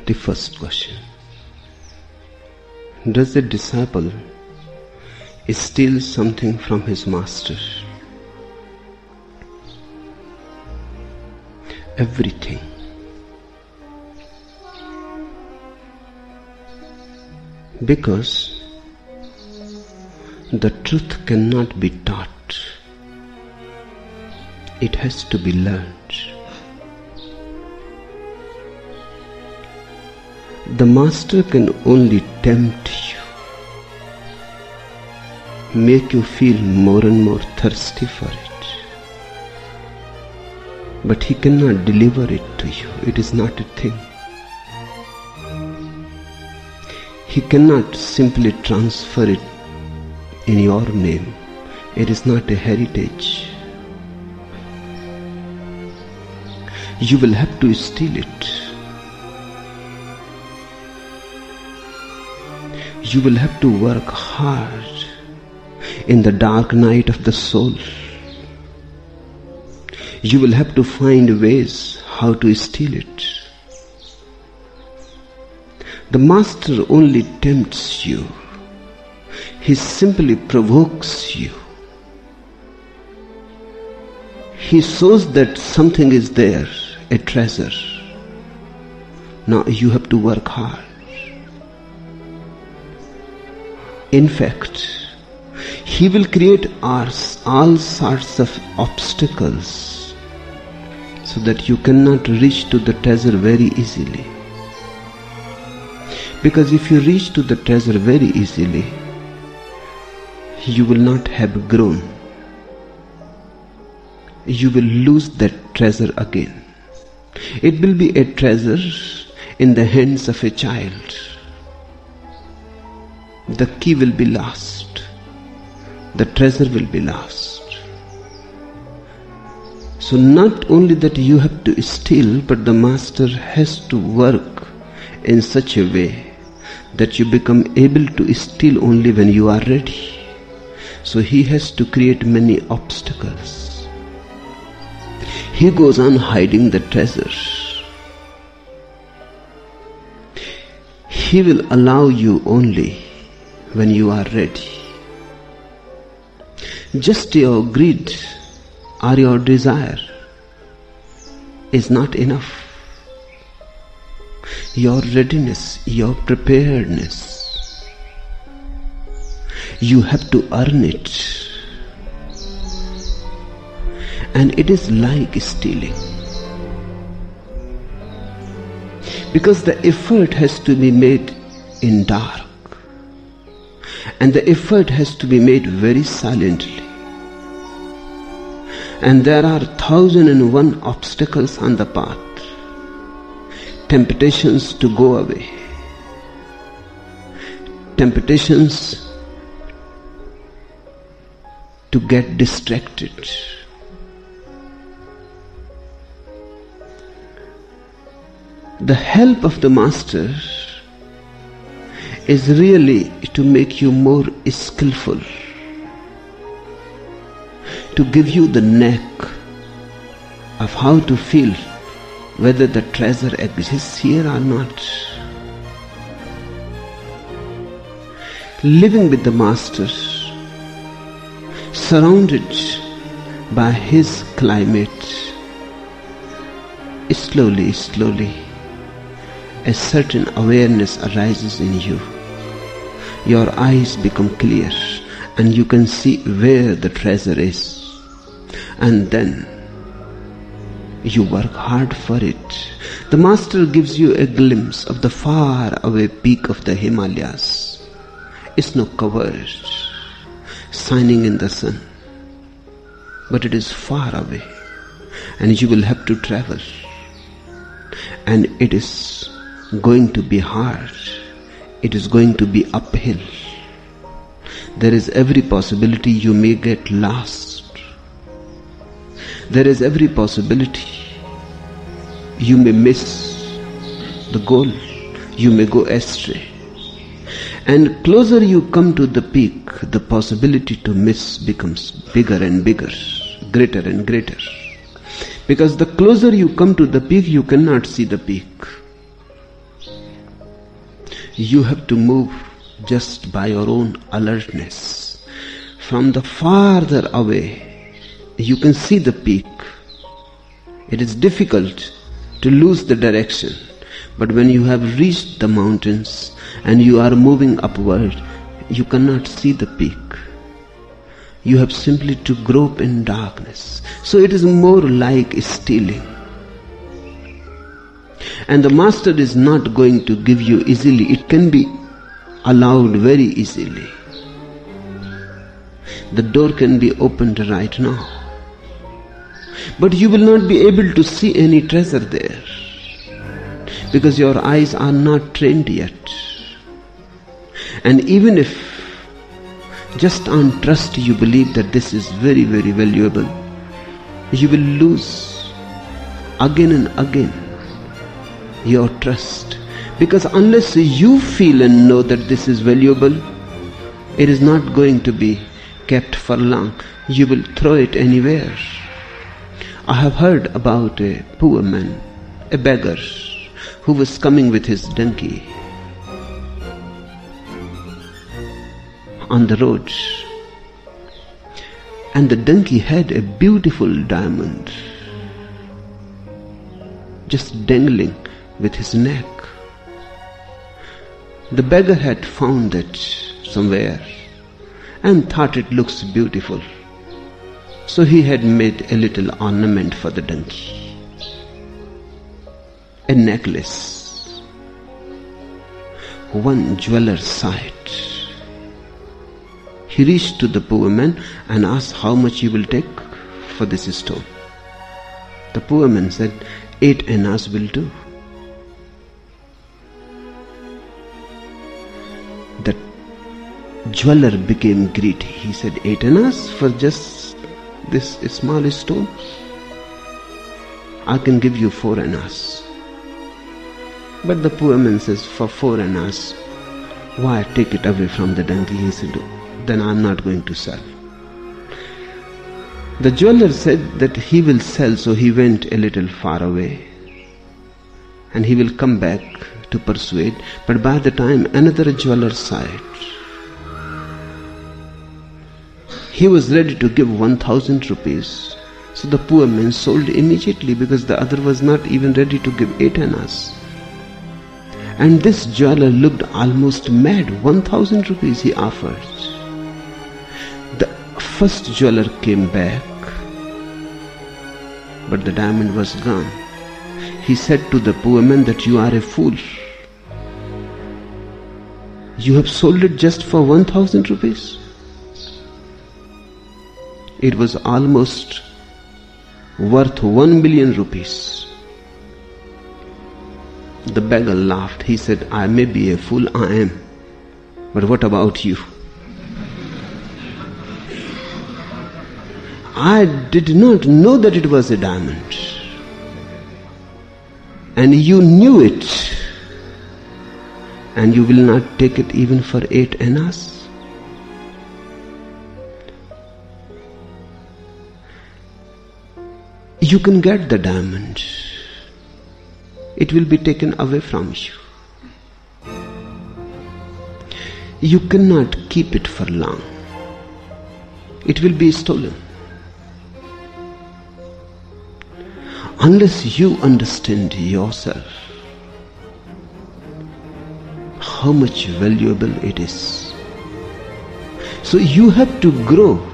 The first question. Does the disciple steal something from his master? Everything. Because the truth cannot be taught. It has to be learned. The master can only tempt you, make you feel more and more thirsty for it. But he cannot deliver it to you. It is not a thing. He cannot simply transfer it in your name. It is not a heritage. You will have to steal it. You will have to work hard in the dark night of the soul. You will have to find ways how to steal it. The master only tempts you. He simply provokes you. He shows that something is there, a treasure. Now you have to work hard. In fact, he will create all sorts of obstacles so that you cannot reach to the treasure very easily. Because if you reach to the treasure very easily, you will not have grown. You will lose that treasure again. It will be a treasure in the hands of a child. The key will be lost. The treasure will be lost. So not only that you have to steal, but the master has to work in such a way that you become able to steal only when you are ready. So he has to create many obstacles. He goes on hiding the treasure. He will allow you only when you are ready. Just your greed or your desire is not enough. Your readiness, your preparedness, you have to earn it. And it is like stealing. Because the effort has to be made in dark. And the effort has to be made very silently. And there are 1,001 obstacles on the path. Temptations to go away. Temptations to get distracted. The help of the master is really to make you more skillful, to give you the knack of how to feel whether the treasure exists here or not. Living with the master, surrounded by his climate, slowly, a certain awareness arises in you. Your eyes become clear and you can see where the treasure is. And then you work hard for it. The master gives you a glimpse of the far away peak of the Himalayas. Snow-covered, shining in the sun. But it is far away and you will have to travel. And it is going to be hard. It is going to be uphill. There is every possibility you may get lost. There is every possibility you may miss the goal. You may go astray. And closer you come to the peak, the possibility to miss becomes bigger and bigger, greater and greater. Because the closer you come to the peak, you cannot see the peak. You have to move just by your own alertness. From the farther away, you can see the peak. It is difficult to lose the direction, but when you have reached the mountains and you are moving upward, you cannot see the peak. You have simply to grope in darkness. So it is more like stealing. And the master is not going to give you easily. It can be allowed very easily. The door can be opened right now. But you will not be able to see any treasure there, because your eyes are not trained yet. And even if just on trust you believe that this is very, very valuable, you will lose again and again your trust. Because unless you feel and know that this is valuable, it is not going to be kept for long. You will throw it anywhere. I have heard about a poor man, a beggar, who was coming with his donkey on the road, and the donkey had a beautiful diamond just dangling with his neck. The beggar had found it somewhere and thought it looks beautiful, so he had made a little ornament for the donkey, a necklace. One jeweler saw it. He reached to the poor man and asked how much he will take for this stone. The poor man said, 8 annas will do. The jeweler became greedy. He said, 8 annas for just this small stone? I can give you 4 annas. But the poor man says, for 4 annas, why take it away from the donkey? He said, then I am not going to sell. The jeweler said that he will sell, so he went a little far away and he will come back to persuade. But by the time another jeweler saw it, he was ready to give 1,000 rupees. So the poor man sold immediately, because the other was not even ready to give 8 annas. And this jeweler looked almost mad. 1,000 rupees he offered. The first jeweler came back, but the diamond was gone. He said to the poor man that you are a fool. You have sold it just for 1,000 rupees. It was almost worth 1 million rupees. The beggar laughed. He said, I may be a fool, I am, but what about you? I did not know that it was a diamond, and you knew it, and you will not take it even for 8 annas? You can get the diamond. It will be taken away from you. You cannot keep it for long. It will be stolen. Unless you understand yourself, how much valuable it is. So you have to grow.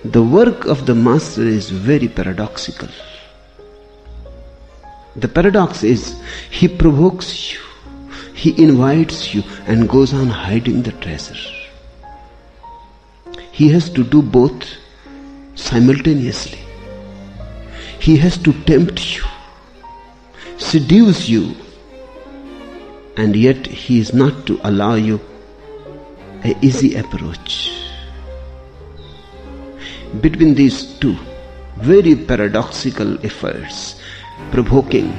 The work of the master is very paradoxical. The paradox is, he provokes you, he invites you and goes on hiding the treasure. He has to do both simultaneously. He has to tempt you, seduce you, and yet he is not to allow you an easy approach. Between these two very paradoxical efforts, provoking,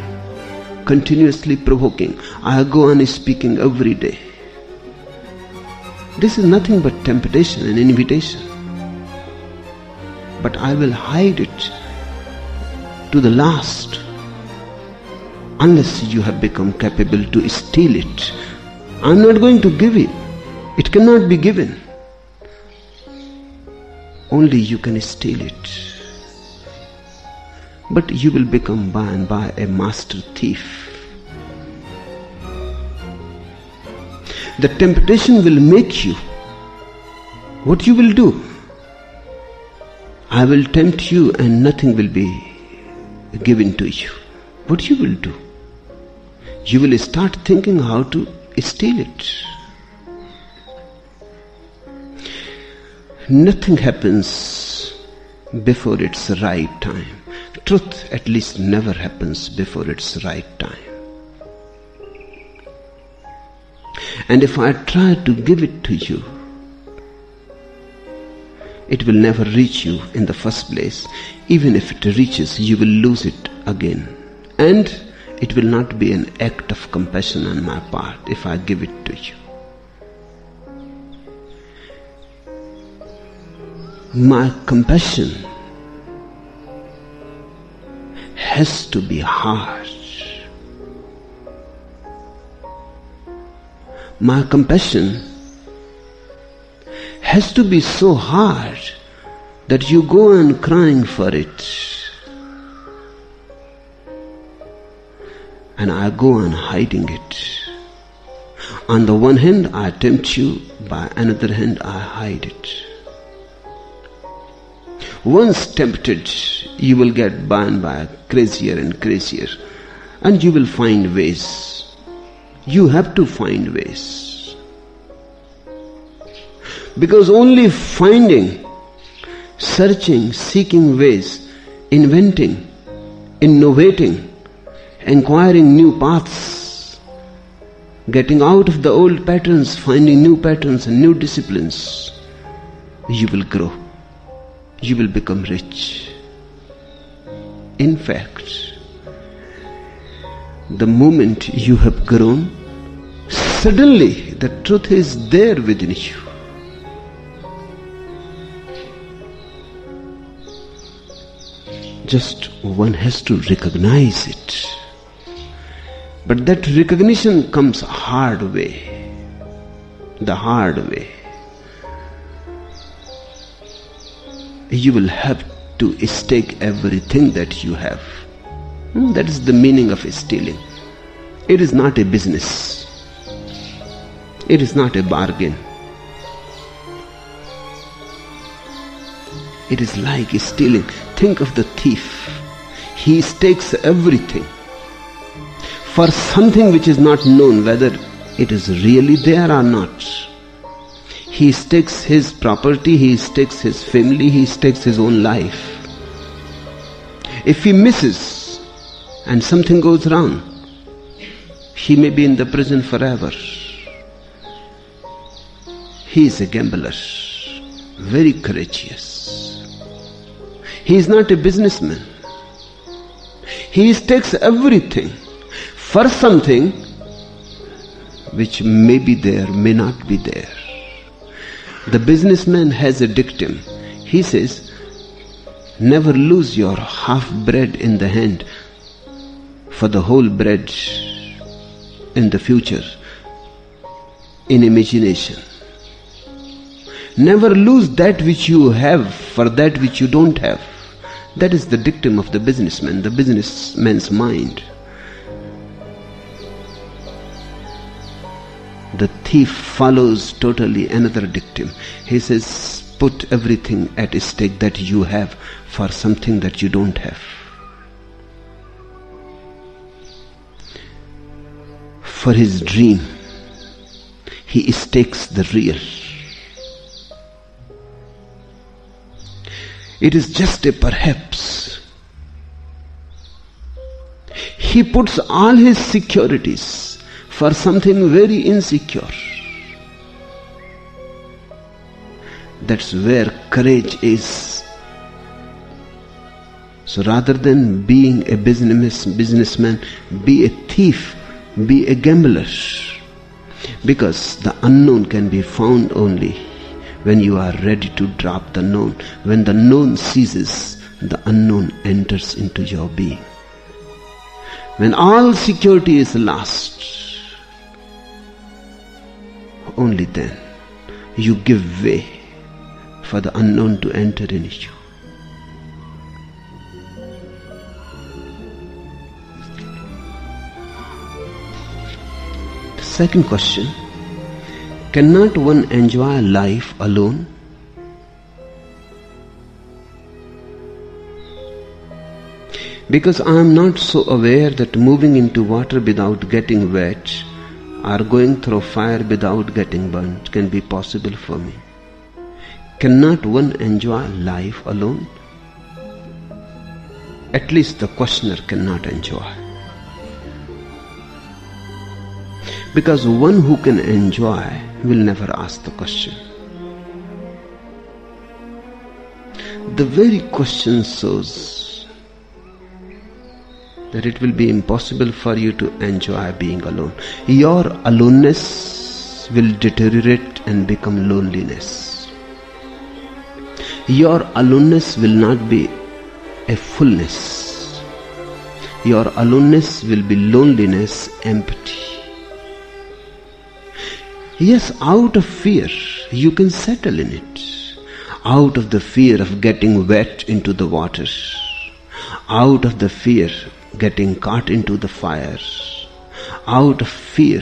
continuously provoking, I go on speaking every day. This is nothing but temptation and invitation. But I will hide it to the last unless you have become capable to steal it. I'm not going to give it. It cannot be given. Only you can steal it. But you will become by and by a master thief. The temptation will make you. What you will do? I will tempt you and nothing will be given to you. What you will do? You will start thinking how to steal it. Nothing happens before its right time. Truth at least never happens before its right time. And if I try to give it to you, it will never reach you in the first place. Even if it reaches, you will lose it again. And it will not be an act of compassion on my part if I give it to you. My compassion has to be hard. My compassion has to be so hard that you go on crying for it. And I go on hiding it. On the one hand, I tempt you, by another hand, I hide it. Once tempted, you will get by and by crazier and crazier, and you will find ways. You have to find ways. Because only finding, searching, seeking ways, inventing, innovating, inquiring new paths, getting out of the old patterns, finding new patterns and new disciplines, you will grow. You will become rich. In fact, the moment you have grown, suddenly the truth is there within you. Just one has to recognize it. But that recognition comes hard way. The hard way. You will have to stake everything that you have. That is the meaning of stealing. It is not a business. It is not a bargain. It is like stealing. Think of the thief. He stakes everything for something which is not known whether it is really there or not. He stakes his property, he stakes his family, he stakes his own life. If he misses and something goes wrong, he may be in the prison forever. He is a gambler, very courageous. He is not a businessman. He stakes everything for something which may be there, may not be there. The businessman has a dictum. He says, never lose your half bread in the hand for the whole bread in the future, in imagination. Never lose that which you have for that which you don't have. That is the dictum of the businessman, the businessman's mind. The thief follows totally another dictum. He says, put everything at stake that you have for something that you don't have. For his dream, he stakes the real. It is just a perhaps. He puts all his securities for something very insecure. That's where courage is. So rather than being a businessman, be a thief, be a gambler. Because the unknown can be found only when you are ready to drop the known. When the known ceases, the unknown enters into your being. when all security is lost, only then you give way for the unknown to enter in you. The second question, cannot one enjoy life alone? Because I am not so aware that moving into water without getting wet or going through fire without getting burnt can be possible for me. Cannot one enjoy life alone? At least the questioner cannot enjoy. Because one who can enjoy will never ask the question. The very question shows that it will be impossible for you to enjoy being alone. Your aloneness will deteriorate and become loneliness. Your aloneness will not be a fullness. Your aloneness will be loneliness, empty. Yes, out of fear, you can settle in it. Out of the fear of getting wet into the water. Out of the fear getting caught into the fire. Out of fear,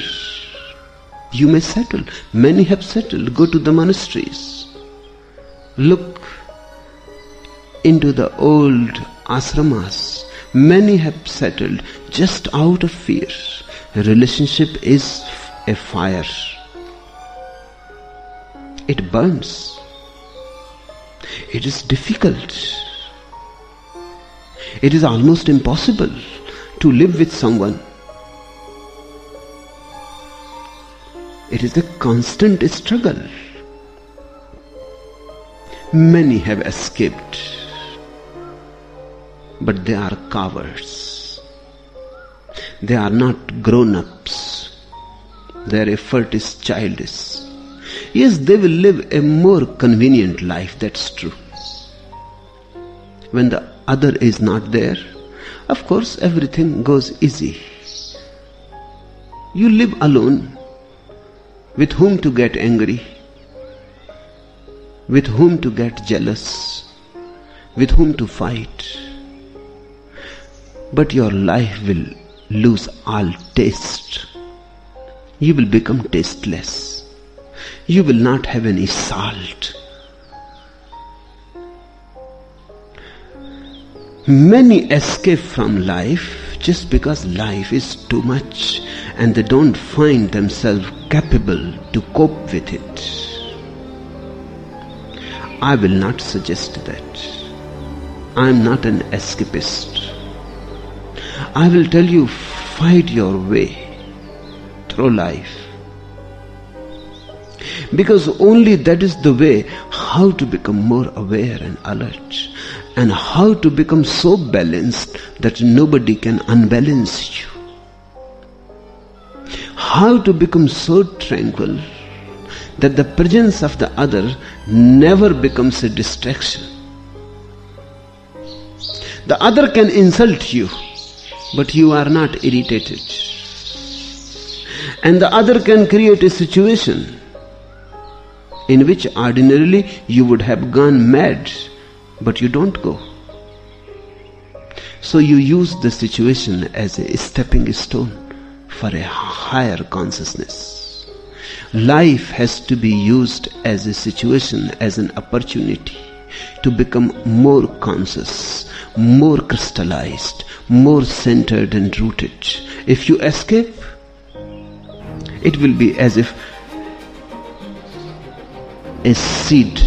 you may settle. Many have settled. Go to the monasteries. Look into the old ashramas. Many have settled just out of fear. A relationship is a fire. It burns. It is difficult. It is almost impossible to live with someone. It is a constant struggle. Many have escaped, but they are cowards. They are not grown-ups. Their effort is childish. Yes, they will live a more convenient life, that's true. When the other is not there, of course everything goes easy. You live alone. With whom to get angry? With whom to get jealous? With whom to fight? But your life will lose all taste. You will become tasteless. You will not have any salt. Many escape from life just because life is too much and they don't find themselves capable to cope with it. I will not suggest that. I am not an escapist. I will tell you, fight your way through life. Because only that is the way how to become more aware and alert, and how to become so balanced that nobody can unbalance you. How to become so tranquil that the presence of the other never becomes a distraction. The other can insult you, but you are not irritated. And the other can create a situation in which ordinarily you would have gone mad, but you don't go. So you use the situation as a stepping stone for a higher consciousness. Life has to be used as a situation, as an opportunity to become more conscious, more crystallized, more centered and rooted. If you escape, it will be as if a seed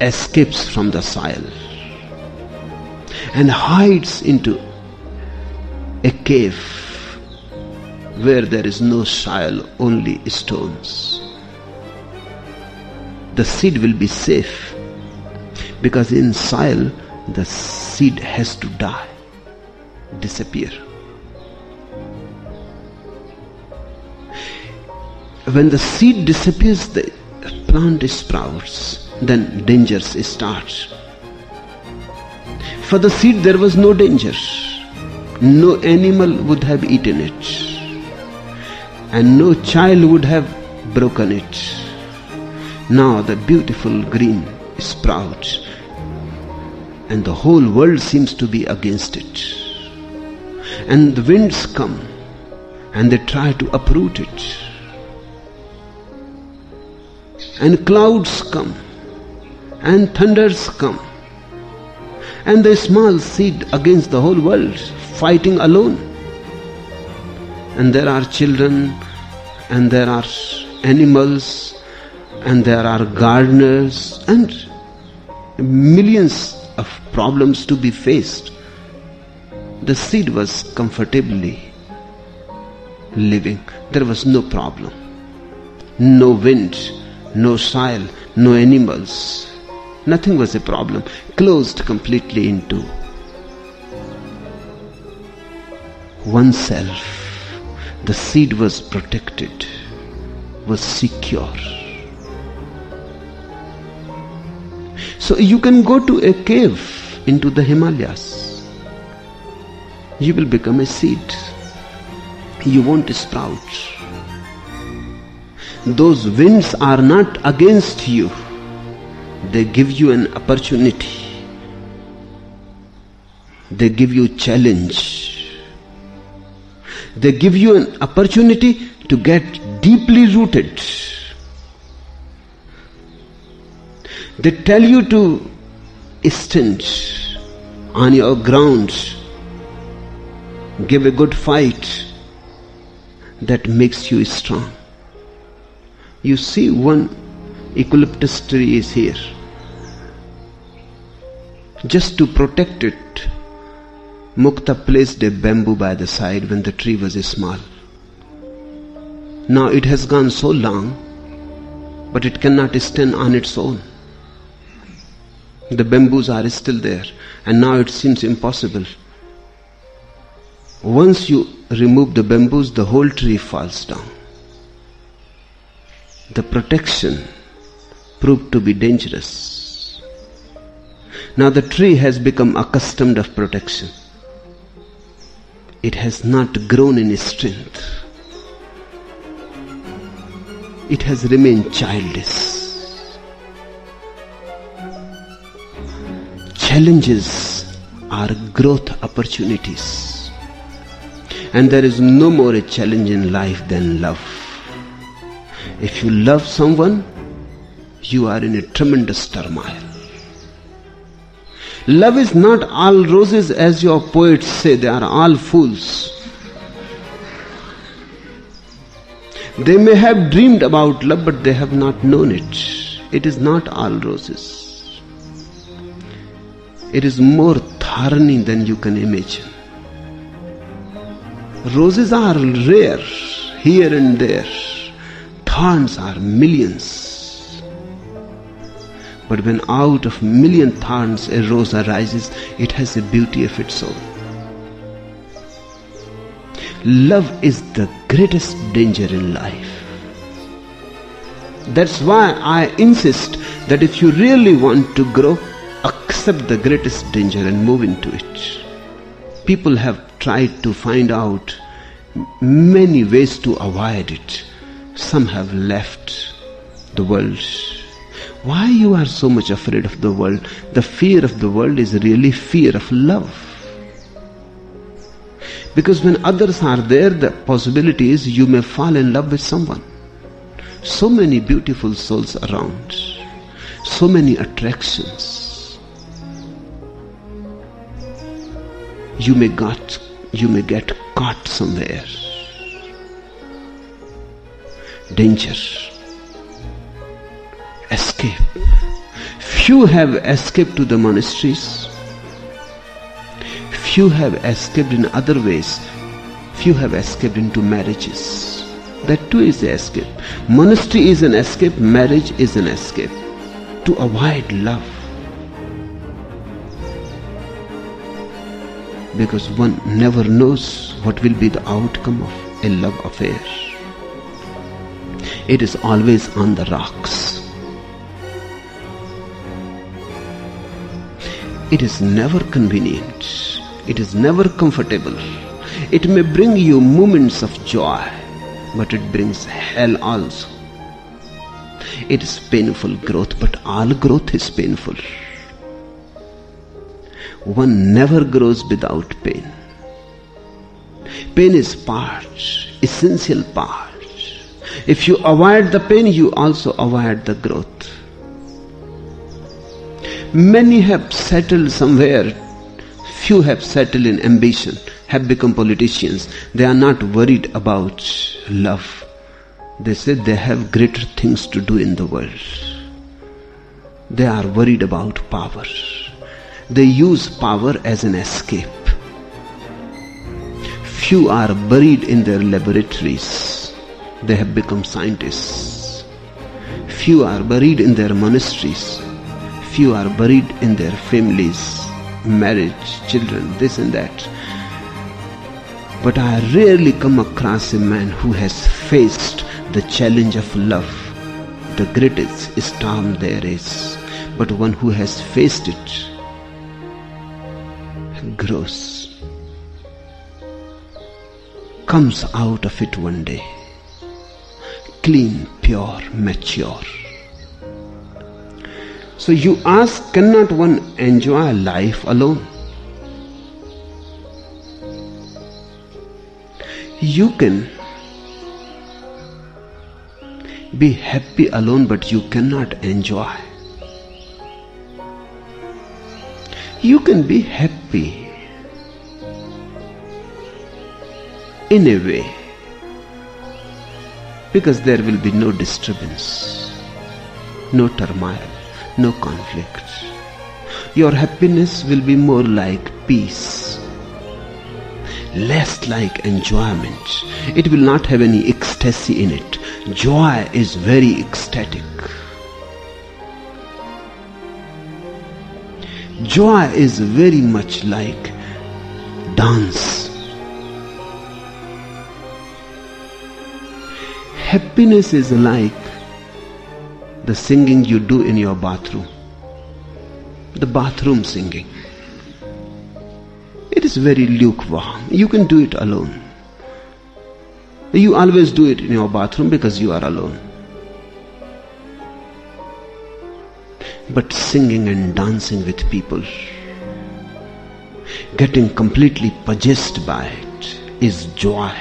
escapes from the soil and hides into a cave where there is no soil, only stones. The seed will be safe because in soil the seed has to die, disappear. When the seed disappears, the plant sprouts, then dangers start. For the seed there was no danger. no animal would have eaten it, and no child would have broken it. Now the beautiful green sprouts, and the whole world seems to be against it. And the winds come, and they try to uproot it. And clouds come, and thunders come, and the small seed against the whole world, fighting alone. And there are children, and there are animals, and there are gardeners, and millions of problems to be faced. The seed was comfortably living. There was no problem. No wind, no soil, no animals. Nothing was a problem. Closed completely into oneself. The seed was protected, was secure. So you can go to a cave into the Himalayas. You will become a seed. You won't sprout. Those winds are not against you. They give you an opportunity. They give you challenge. They give you an opportunity to get deeply rooted. They tell you to stand on your ground, give a good fight that makes you strong. You see, one eucalyptus tree is here. Just to protect it, Mukta placed a bamboo by the side when the tree was small. Now it has gone so long, but it cannot stand on its own. The bamboos are still there, and now it seems impossible. Once you remove the bamboos, the whole tree falls down. The protection proved to be dangerous. Now the tree has become accustomed of protection. It has not grown in strength. It has remained childish. Challenges are growth opportunities. And there is no more a challenge in life than love. If you love someone, you are in a tremendous turmoil. Love is not all roses, as your poets say. They are all fools. They may have dreamed about love, but they have not known it. It is not all roses. It is more thorny than you can imagine. Roses are rare here and there. Thorns are millions. But when out of million thorns a rose arises, it has a beauty of its own. Love is the greatest danger in life. That's why I insist that if you really want to grow, accept the greatest danger and move into it. People have tried to find out many ways to avoid it. Some have left the world. Why you are so much afraid of the world? The fear of the world is really fear of love. Because when others are there, the possibility is you may fall in love with someone. So many beautiful souls around. So many attractions. You may get caught somewhere. Danger. Escape. Few have escaped to the monasteries. Few have escaped in other ways. Few have escaped into marriages. That too is an escape. Monastery is an escape. Marriage is an escape. To avoid love. Because one never knows what will be the outcome of a love affair. It is always on the rocks. It is never convenient. It is never comfortable. It may bring you moments of joy, but it brings hell also. It is painful growth, but all growth is painful. One never grows without pain. Pain is part, essential part. If you avoid the pain, you also avoid the growth. Many have settled somewhere. Few have settled in ambition, have become politicians. They are not worried about love. They say they have greater things to do in the world. They are worried about power. They use power as an escape. Few are buried in their laboratories. They have become scientists. Few are buried in their monasteries. Few are buried in their families, marriage, children, this and that. But I rarely come across a man who has faced the challenge of love, the greatest storm there is. But one who has faced it grows, comes out of it one day, clean, pure, mature. So you ask, cannot one enjoy life alone? You can be happy alone, but you cannot enjoy. You can be happy in a way, because there will be no disturbance, no turmoil, no conflict. Your happiness will be more like peace, less like enjoyment. It will not have any ecstasy in it. Joy is very ecstatic. Joy is very much like dance. Happiness is like the singing you do in your bathroom, the bathroom singing. It is very lukewarm. You can do it alone. You always do it in your bathroom because you are alone. But singing and dancing with people, getting completely possessed by it, is joy.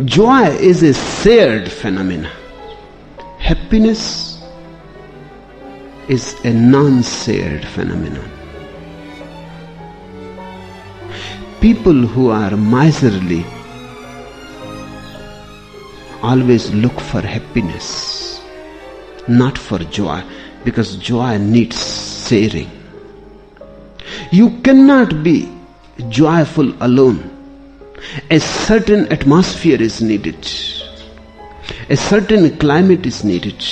Joy is a shared phenomenon. Happiness is a non-shared phenomenon. People who are miserly always look for happiness, not for joy, because joy needs sharing. You cannot be joyful alone. A certain atmosphere is needed. A certain climate is needed.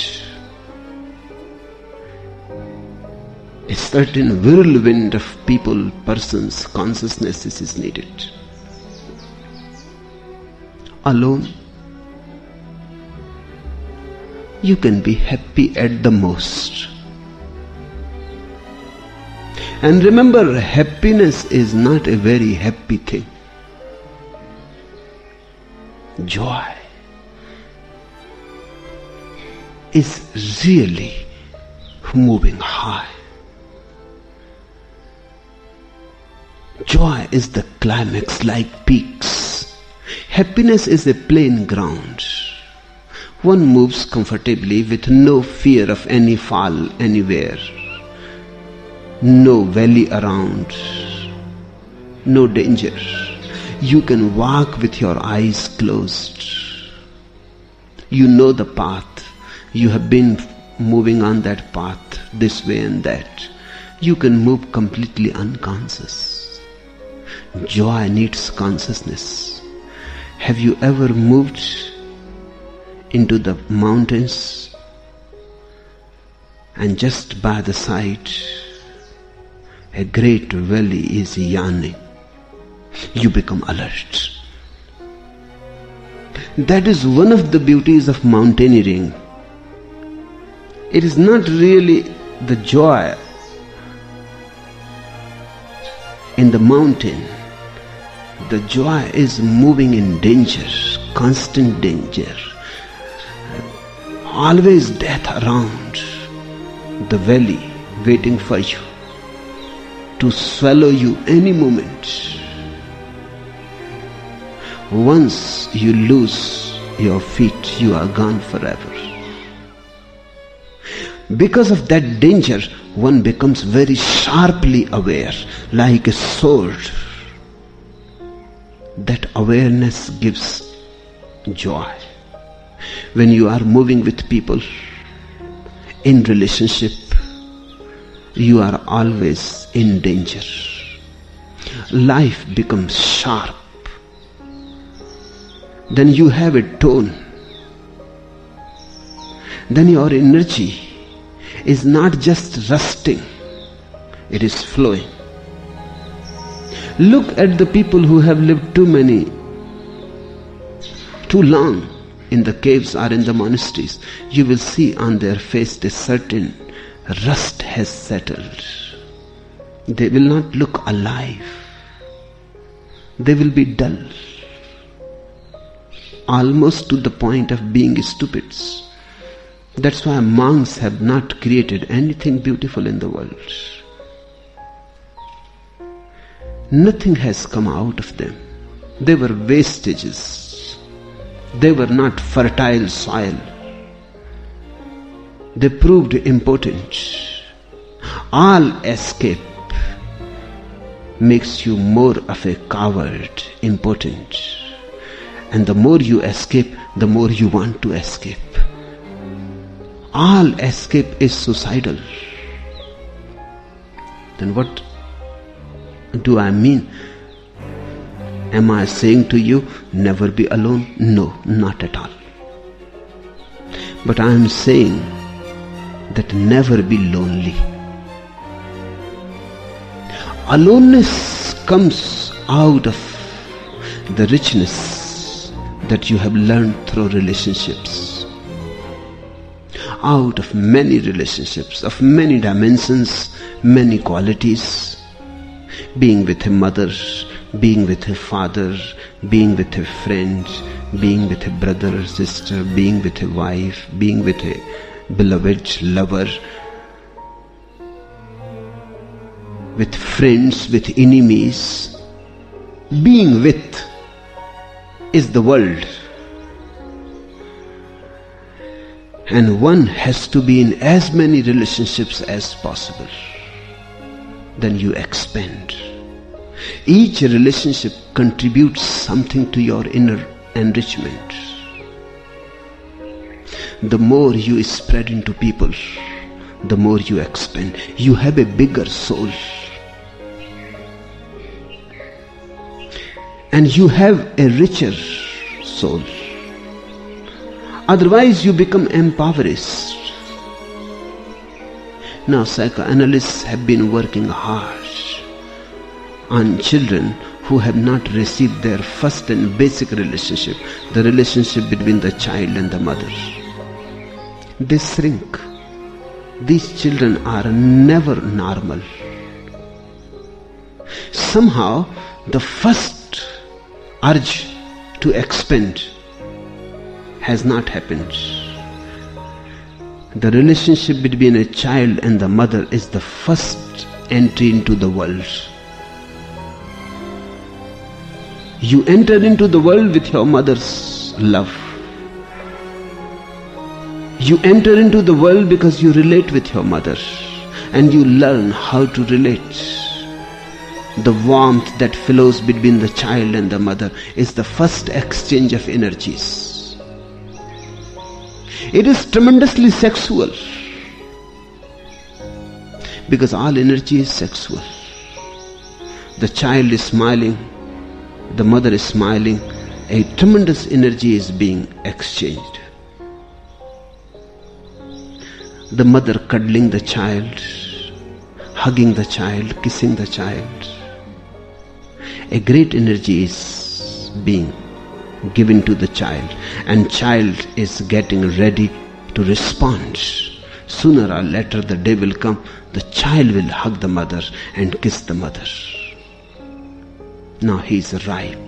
A certain whirlwind of people, persons, consciousnesses is needed. Alone, you can be happy at the most. And remember, happiness is not a very happy thing. Joy is really moving high. Joy is the climax, like peaks. Happiness is a plain ground. One moves comfortably with no fear of any fall anywhere, no valley around, no danger. You can walk with your eyes closed. You know the path. You have been moving on that path, this way and that. You can move completely unconscious. Joy needs consciousness. Have you ever moved into the mountains and just by the side a great valley is yawning? You become alert. That is one of the beauties of mountaineering. It is not really the joy In the mountain, the joy is moving in danger, constant danger. Always death around. The valley waiting for you to swallow you any moment. Once you lose your feet, you are gone forever. Because of that danger, one becomes very sharply aware, like a sword. That awareness gives joy. When you are moving with people, in relationship, you are always in danger. Life becomes sharp. Then you have a tone. Then your energy is not just rusting, it is flowing. Look at the people who have lived too long in the caves or in the monasteries. You will see on their face a certain rust has settled. They will not look alive. They will be dull, almost to the point of being stupids. That's why monks have not created anything beautiful in the world. Nothing has come out of them. They were wastages. They were not fertile soil. They proved impotent. All escape makes you more of a coward, impotent. And the more you escape, the more you want to escape. All escape is suicidal. Then what do I mean? Am I saying to you, never be alone? No, not at all. But I am saying that never be lonely. Aloneness comes out of the richness that you have learned through relationships. Out of many relationships, of many dimensions, many qualities. Being with a mother, being with a father, being with a friend, being with a brother or sister, being with a wife, being with a beloved lover, with friends, with enemies. Being with is the world. And one has to be in as many relationships as possible. Then you expand. Each relationship contributes something to your inner enrichment. The more you spread into people, the more you expand. You have a bigger soul. And you have a richer soul. Otherwise you become impoverished. Now psychoanalysts have been working hard on children who have not received their first and basic relationship, the relationship between the child and the mother. They shrink. These children are never normal. Somehow the first urge to expand has not happened. The relationship between a child and the mother is the first entry into the world. You enter into the world with your mother's love. You enter into the world because you relate with your mother and you learn how to relate. The warmth that flows between the child and the mother is the first exchange of energies. It is tremendously sexual because all energy is sexual. The child is smiling, the mother is smiling, a tremendous energy is being exchanged. The mother cuddling the child, hugging the child, kissing the child. A great energy is being given to the child, and child is getting ready to respond. Sooner or later the day will come, the child will hug the mother and kiss the mother. Now he is ripe.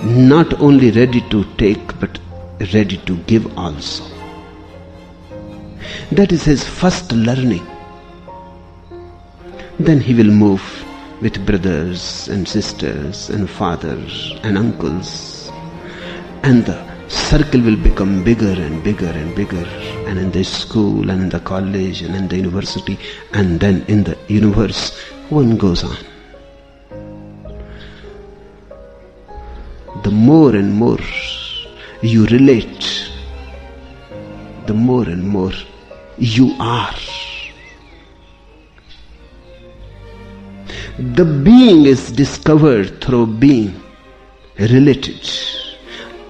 Not only ready to take, but ready to give also. That is his first learning. Then he will move with brothers and sisters and fathers and uncles, and the circle will become bigger and bigger and bigger, and in the school and in the college and in the university, and then in the universe, one goes on. The more and more you relate, the more and more you are. The being is discovered through being related.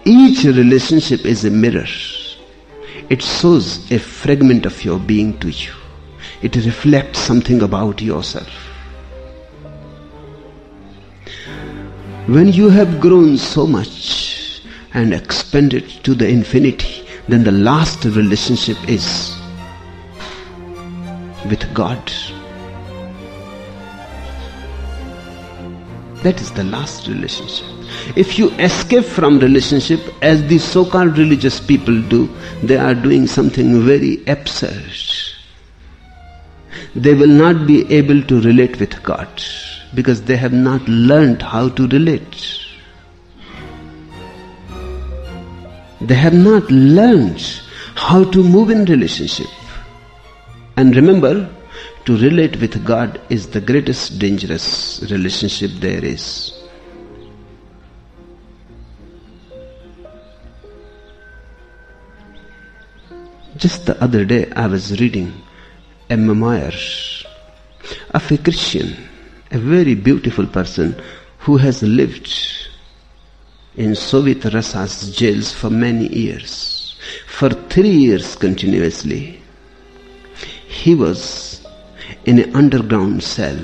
Each relationship is a mirror. It shows a fragment of your being to you. It reflects something about yourself. When you have grown so much and expanded to the infinity, then the last relationship is with God. That is the last relationship. If you escape from relationship, as the so-called religious people do, they are doing something very absurd. They will not be able to relate with God because they have not learned how to relate. They have not learned how to move in relationship. And remember, to relate with God is the greatest dangerous relationship there is. Just the other day I was reading a memoir of a Christian, a very beautiful person who has lived in Soviet Russia's jails for many years. For 3 years continuously, he was in an underground cell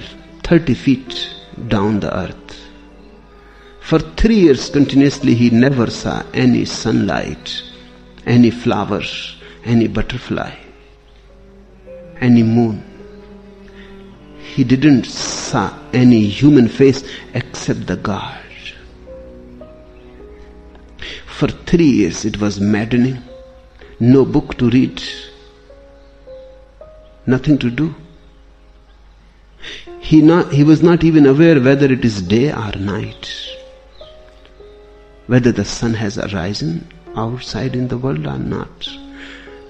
30 feet down the earth. For 3 years continuously he never saw any sunlight, any flower, any butterfly, any moon. He didn't saw any human face except the God. For 3 years it was maddening. No book to read, nothing to do. He was not even aware whether it is day or night, whether the sun has arisen outside in the world or not.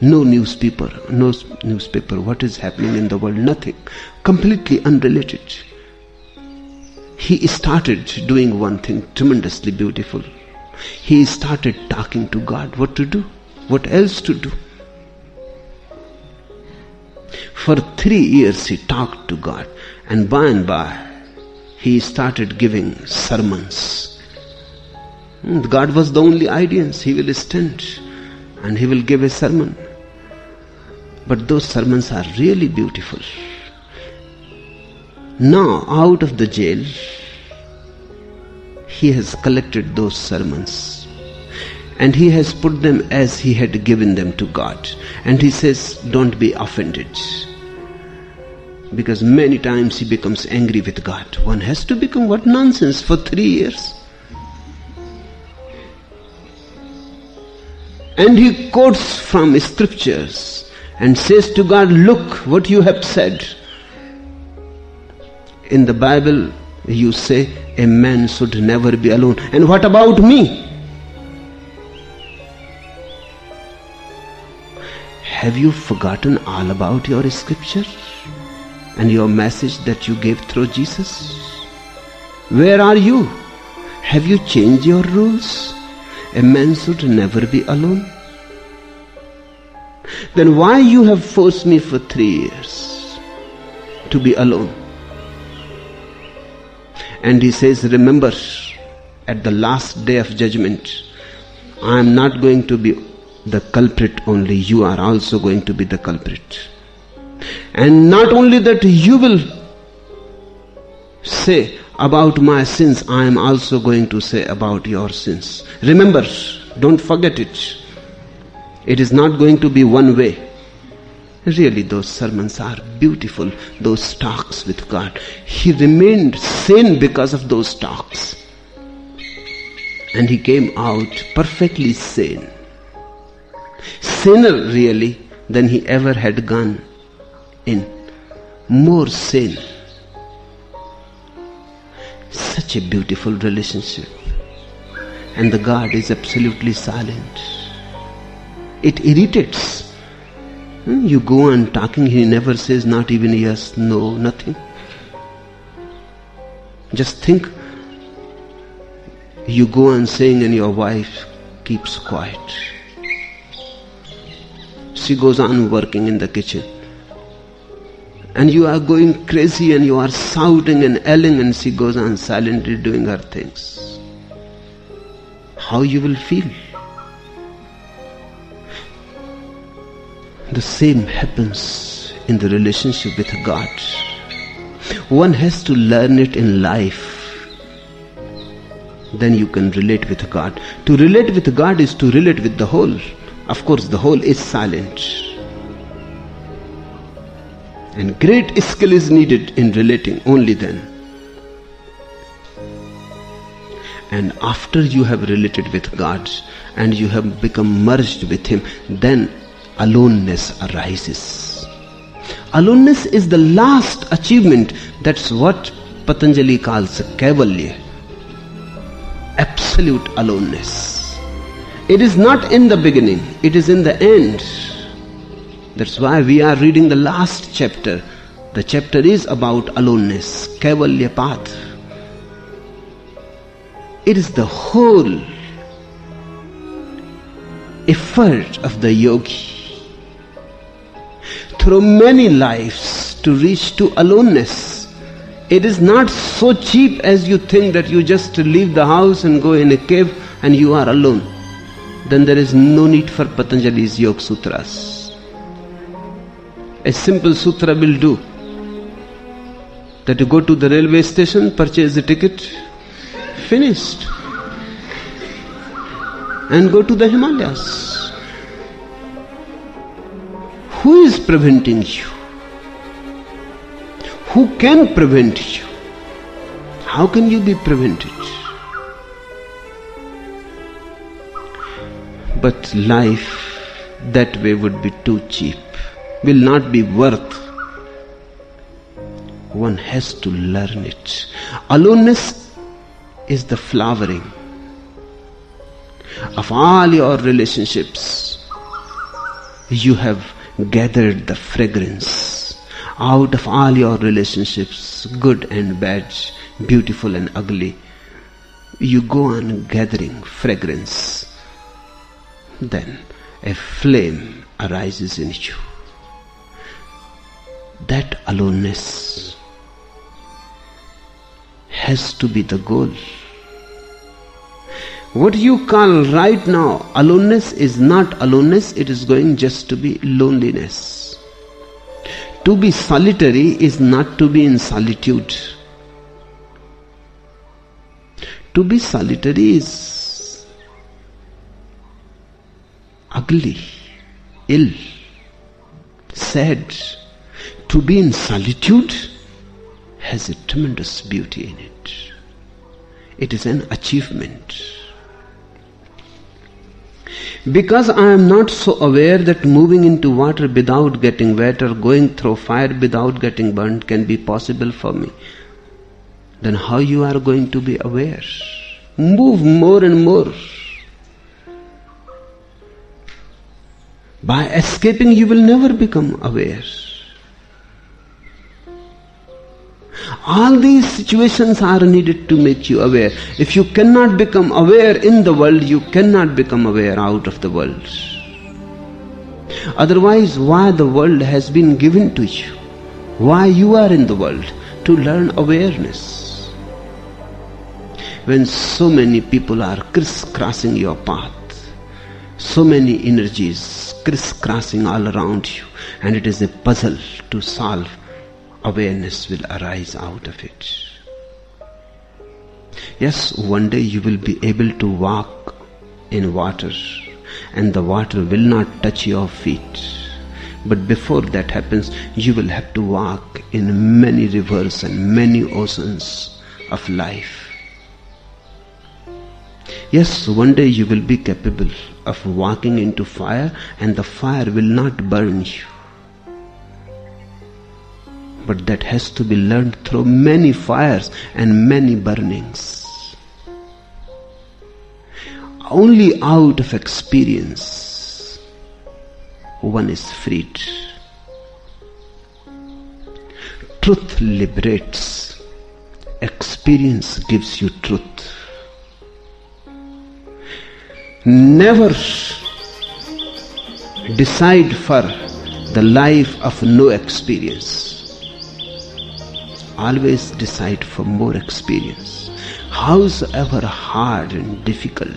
No newspaper, what is happening in the world, nothing. Completely unrelated. He started doing one thing tremendously beautiful. He started talking to God. What to do? What else to do? For 3 years he talked to God, and by he started giving sermons. God was the only audience. He will stand and he will give a sermon. But those sermons are really beautiful. Now, out of the jail, he has collected those sermons and he has put them as he had given them to God. And he says, don't be offended. Because many times he becomes angry with God. One has to become, what nonsense, for 3 years. And he quotes from scriptures and says to God, look what you have said. In the Bible you say a man should never be alone. And what about me? Have you forgotten all about your scripture and your message that you gave through Jesus? Where are you? Have you changed your rules? A man should never be alone. Then why you have forced me for 3 years to be alone? And he says, remember, at the last day of judgment, I am not going to be the culprit only, you are also going to be the culprit. And not only that you will say about my sins, I am also going to say about your sins. Remember, don't forget it. It is not going to be one way. Really, those sermons are beautiful, those talks with God. He remained sane because of those talks. And he came out perfectly sane. Saner, really, than he ever had gone in. More sane. Such a beautiful relationship. And the God is absolutely silent. It irritates. You go on talking, he never says not even yes, no, nothing. Just think, you go on saying and your wife keeps quiet. She goes on working in the kitchen. And you are going crazy and you are shouting and yelling and she goes on silently doing her things. How you will feel? The same happens in the relationship with God. One has to learn it in life. Then you can relate with God. To relate with God is to relate with the whole. Of course, the whole is silent. And great skill is needed in relating only then. And after you have related with God and you have become merged with Him, then aloneness arises. Aloneness is the last achievement. That's what Patanjali calls Kaivalya. Absolute aloneness. It is not in the beginning, it is in the end. That's why we are reading the last chapter. The chapter is about aloneness, Kaivalya path. It is the whole effort of the yogi through many lives to reach to aloneness. It is not so cheap as you think that you just leave the house and go in a cave and you are alone. Then there is no need for Patanjali's Yoga Sutras. A simple sutra will do. That you go to the railway station, purchase the ticket, finished. And go to the Himalayas. Who is preventing you? Who can prevent you? How can you be prevented? But life that way would be too cheap, will not be worth. One has to learn it. Aloneness is the flowering of all your relationships. You have gathered the fragrance out of all your relationships, good and bad, beautiful and ugly. You go on gathering fragrance. Then a flame arises in you. That aloneness has to be the goal. What you call right now aloneness is not aloneness, it is going just to be loneliness. To be solitary is not to be in solitude. To be solitary is ugly, ill, sad. To be in solitude has a tremendous beauty in it. It is an achievement. Because I am not so aware that moving into water without getting wet or going through fire without getting burnt can be possible for me, then how you are going to be aware? Move more and more. By escaping you will never become aware. All these situations are needed to make you aware. If you cannot become aware in the world, you cannot become aware out of the world. Otherwise, why the world has been given to you? Why you are in the world? To learn awareness. When so many people are crisscrossing your path, so many energies crisscrossing all around you, and it is a puzzle to solve, awareness will arise out of it. Yes, one day you will be able to walk in water and the water will not touch your feet. But before that happens, you will have to walk in many rivers and many oceans of life. Yes, one day you will be capable of walking into fire and the fire will not burn you. But that has to be learned through many fires and many burnings. Only out of experience one is freed. Truth liberates. Experience gives you truth. Never decide for the life of no experience. Always decide for more experience. Howsoever hard and difficult,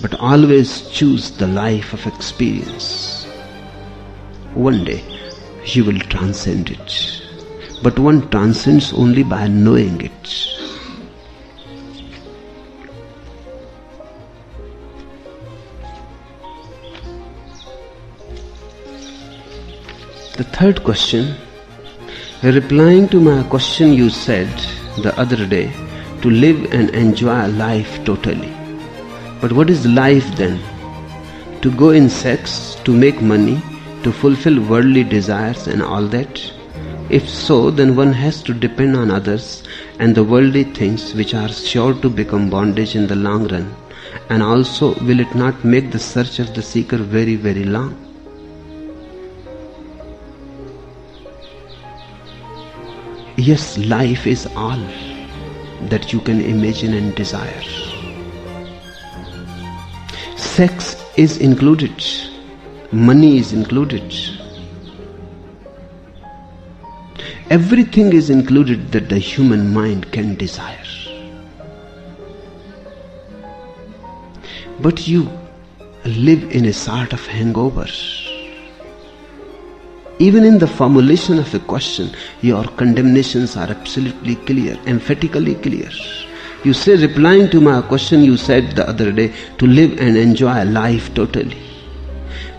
but always choose the life of experience. One day you will transcend it, but one transcends only by knowing it. The third question, replying to my question, you said the other day to live and enjoy life totally. But what is life then? To go in sex, to make money, to fulfill worldly desires and all that? If so, then one has to depend on others and the worldly things which are sure to become bondage in the long run. And also, will it not make the search of the seeker very, very long? Yes, life is all that you can imagine and desire. Sex is included. Money is included. Everything is included that the human mind can desire. But you live in a sort of hangover. Even in the formulation of a question, your condemnations are absolutely clear, emphatically clear. You say, replying to my question, you said the other day to live and enjoy life totally.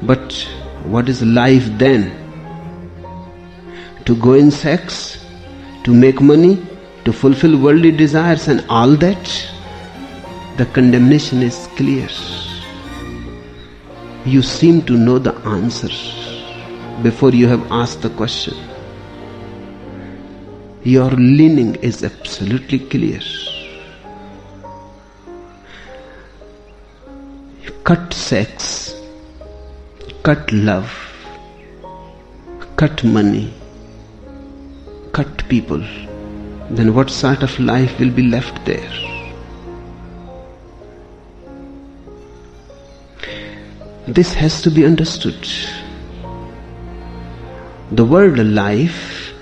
But what is life then? To go in sex, to make money, to fulfill worldly desires and all that? The condemnation is clear. You seem to know the answer before you have asked the question. Your leaning is absolutely clear. Cut sex, cut love, cut money, cut people, then what sort of life will be left there? This has to be understood. The word life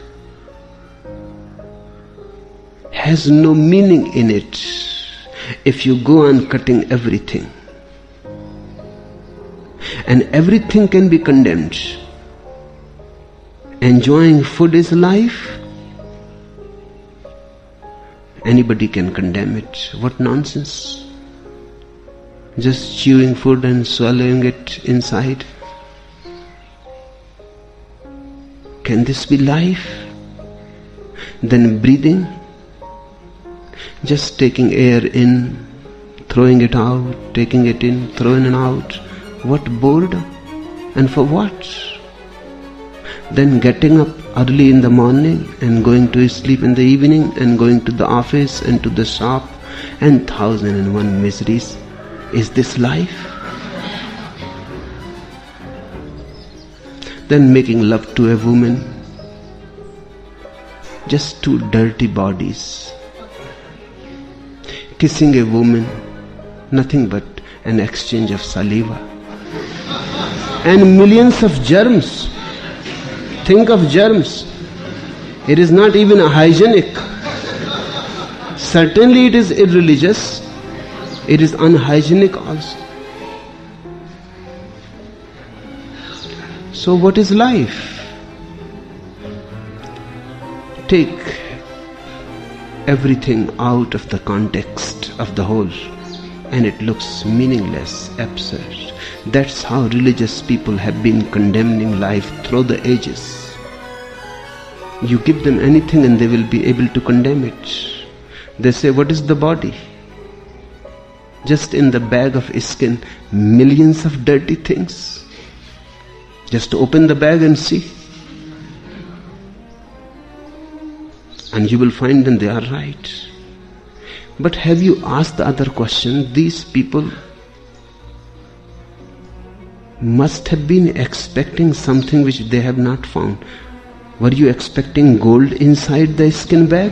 has no meaning in it if you go on cutting everything. And everything can be condemned. Enjoying food is life. Anybody can condemn it. What nonsense. Just chewing food and swallowing it inside. Can this be life? Then breathing, just taking air in, throwing it out, taking it in, throwing it out. What boredom? And for what? Then getting up early in the morning and going to sleep in the evening and going to the office and to the shop and 1001 miseries. Is this life? Then making love to a woman, just two dirty bodies. Kissing a woman, nothing but an exchange of saliva. And millions of germs. Think of germs. It is not even hygienic. Certainly it is irreligious. It is unhygienic also. So what is life? Take everything out of the context of the whole and it looks meaningless, absurd. That's how religious people have been condemning life through the ages. You give them anything and they will be able to condemn it. They say, what is the body? Just in the bag of skin, millions of dirty things. Just open the bag and see. And you will find that they are right. But have you asked the other question? These people must have been expecting something which they have not found. Were you expecting gold inside the skin bag?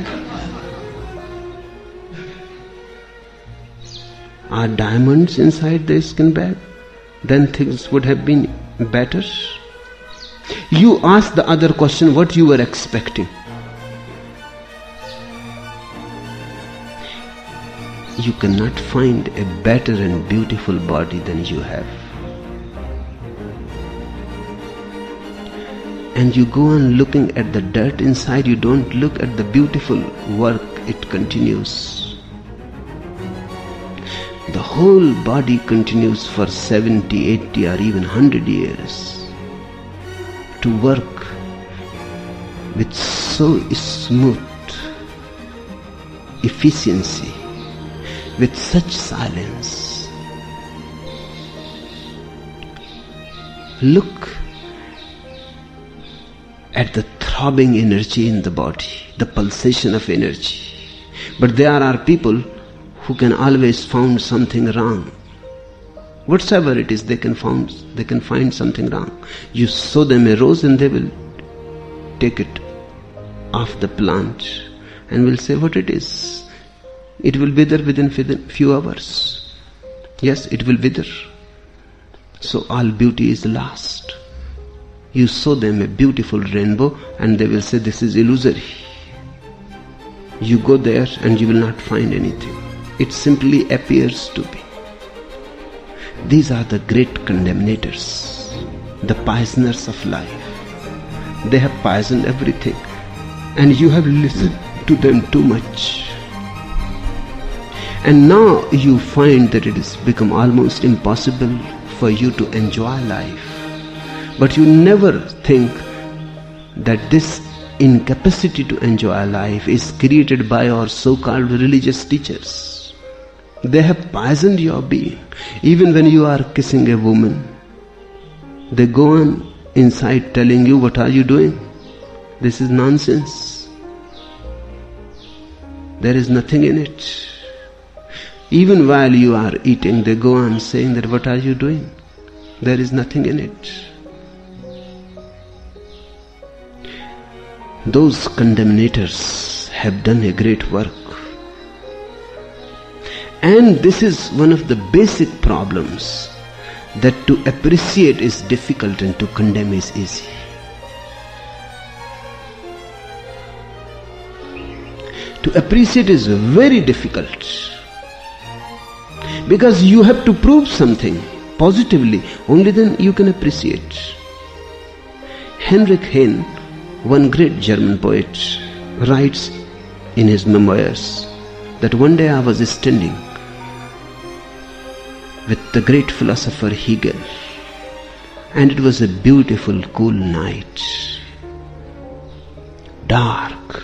Are diamonds inside the skin bag? Then things would have been better. You asked the other question, what you were expecting. You cannot find a better and beautiful body than you have. And you go on looking at the dirt inside, you don't look at the beautiful work it continues. The whole body continues for 70, 80 or even 100 years to work with so smooth efficiency, with such silence. Look at the throbbing energy in the body, the pulsation of energy. But there are people who can always find something wrong. Whatsoever it is, they can find something wrong. You sow them a rose and they will take it off the plant and will say what it is. It will wither within few hours. Yes, it will wither. So all beauty is lost. You show them a beautiful rainbow and they will say this is illusory. You go there and you will not find anything. It simply appears to be. These are the great condemnators, the poisoners of life. They have poisoned everything and you have listened to them too much. And now you find that it has become almost impossible for you to enjoy life. But you never think that this incapacity to enjoy life is created by our so-called religious teachers. They have poisoned your being. Even when you are kissing a woman, they go on inside telling you, what are you doing? This is nonsense. There is nothing in it. Even while you are eating, they go on saying that, what are you doing? There is nothing in it. Those condemnators have done a great work. And this is one of the basic problems, that to appreciate is difficult and to condemn is easy. To appreciate is very difficult, because you have to prove something positively, only then you can appreciate. Heinrich Heine, one great German poet, writes in his memoirs that one day I was standing with the great philosopher Hegel, and it was a beautiful cool night, dark,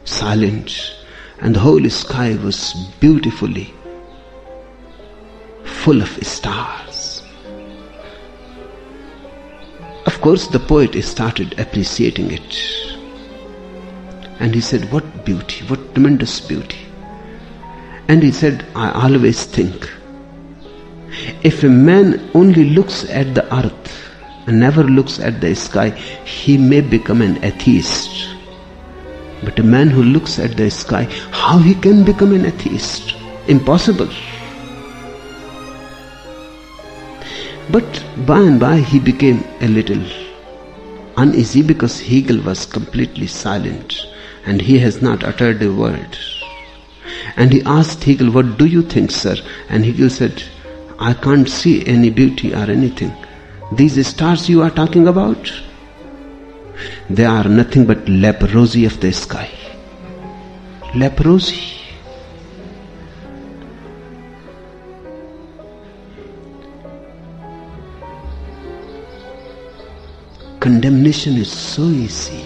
silent, and the whole sky was beautifully full of stars. Of course, the poet started appreciating it, and he said, what beauty, what tremendous beauty. And he said, I always think, if a man only looks at the earth and never looks at the sky, he may become an atheist. But a man who looks at the sky, how he can become an atheist? Impossible. But by and by he became a little uneasy, because Hegel was completely silent and he has not uttered a word. And he asked Hegel, what do you think, sir? And Hegel said, I can't see any beauty or anything. These stars you are talking about, they are nothing but leprosy of the sky. Leprosy. condemnation is so easy.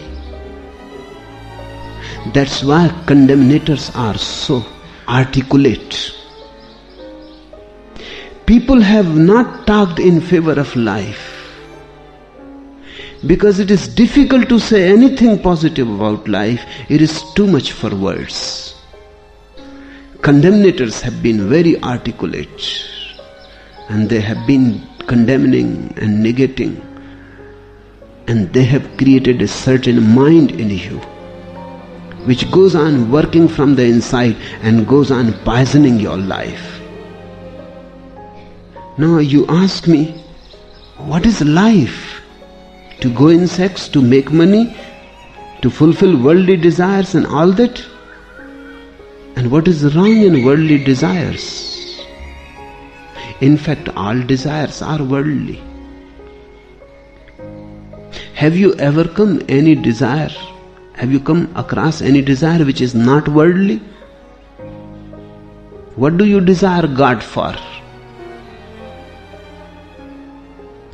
That's why condemnators are so articulate. People have not talked in favor of life because it is difficult to say anything positive about life. It is too much for words. Condemnators have been very articulate, and they have been condemning and negating, and they have created a certain mind in you which goes on working from the inside and goes on poisoning your life. Now you ask me, what is life? To go in sex, to make money, to fulfill worldly desires and all that? And what is wrong in worldly desires? In fact, all desires are worldly. Have you ever come any desire? Have you come across any desire which is not worldly? What do you desire God for?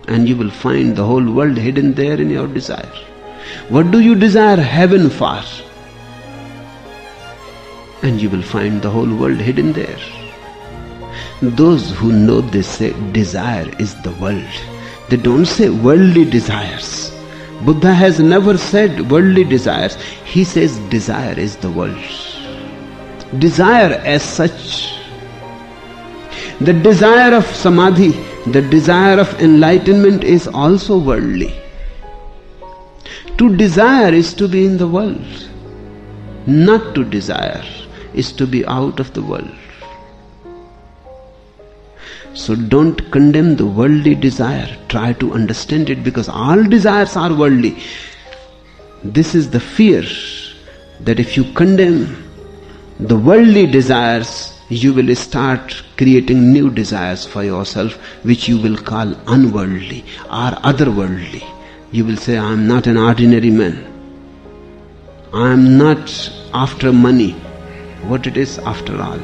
And you will find the whole world hidden there in your desire. What do you desire heaven for? And you will find the whole world hidden there. Those who know this say desire is the world. They don't say worldly desires. Buddha has never said worldly desires. He says desire is the world. Desire as such. The desire of samadhi, the desire of enlightenment is also worldly. To desire is to be in the world. Not to desire is to be out of the world. So don't condemn the worldly desire. Try to understand it, because all desires are worldly. This is the fear, that if you condemn the worldly desires, you will start creating new desires for yourself, which you will call unworldly or otherworldly. You will say, I am not an ordinary man. I am not after money. What it is after all?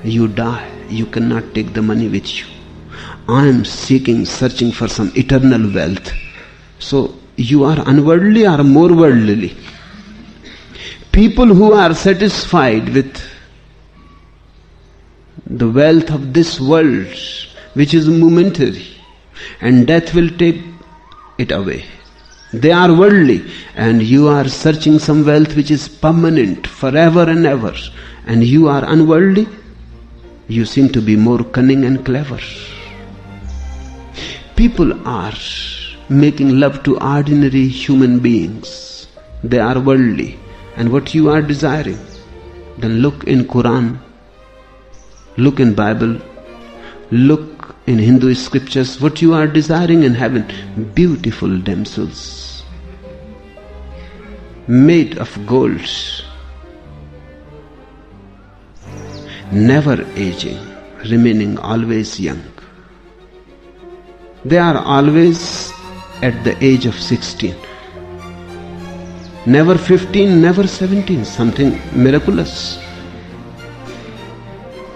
You die. You cannot take the money with you. I am searching for some eternal wealth. So you are unworldly or more worldly. People who are satisfied with the wealth of this world, which is momentary, and death will take it away, they are worldly. And you are searching some wealth which is permanent, forever and ever, and you are unworldly. You seem to be more cunning and clever. People are making love to ordinary human beings. They are worldly. And what you are desiring? Then look in Quran, look in Bible, look in Hindu scriptures. What you are desiring in heaven? Beautiful damsels, made of gold, never aging, remaining always young. They are always at the age of 16. Never 15, never 17, something miraculous.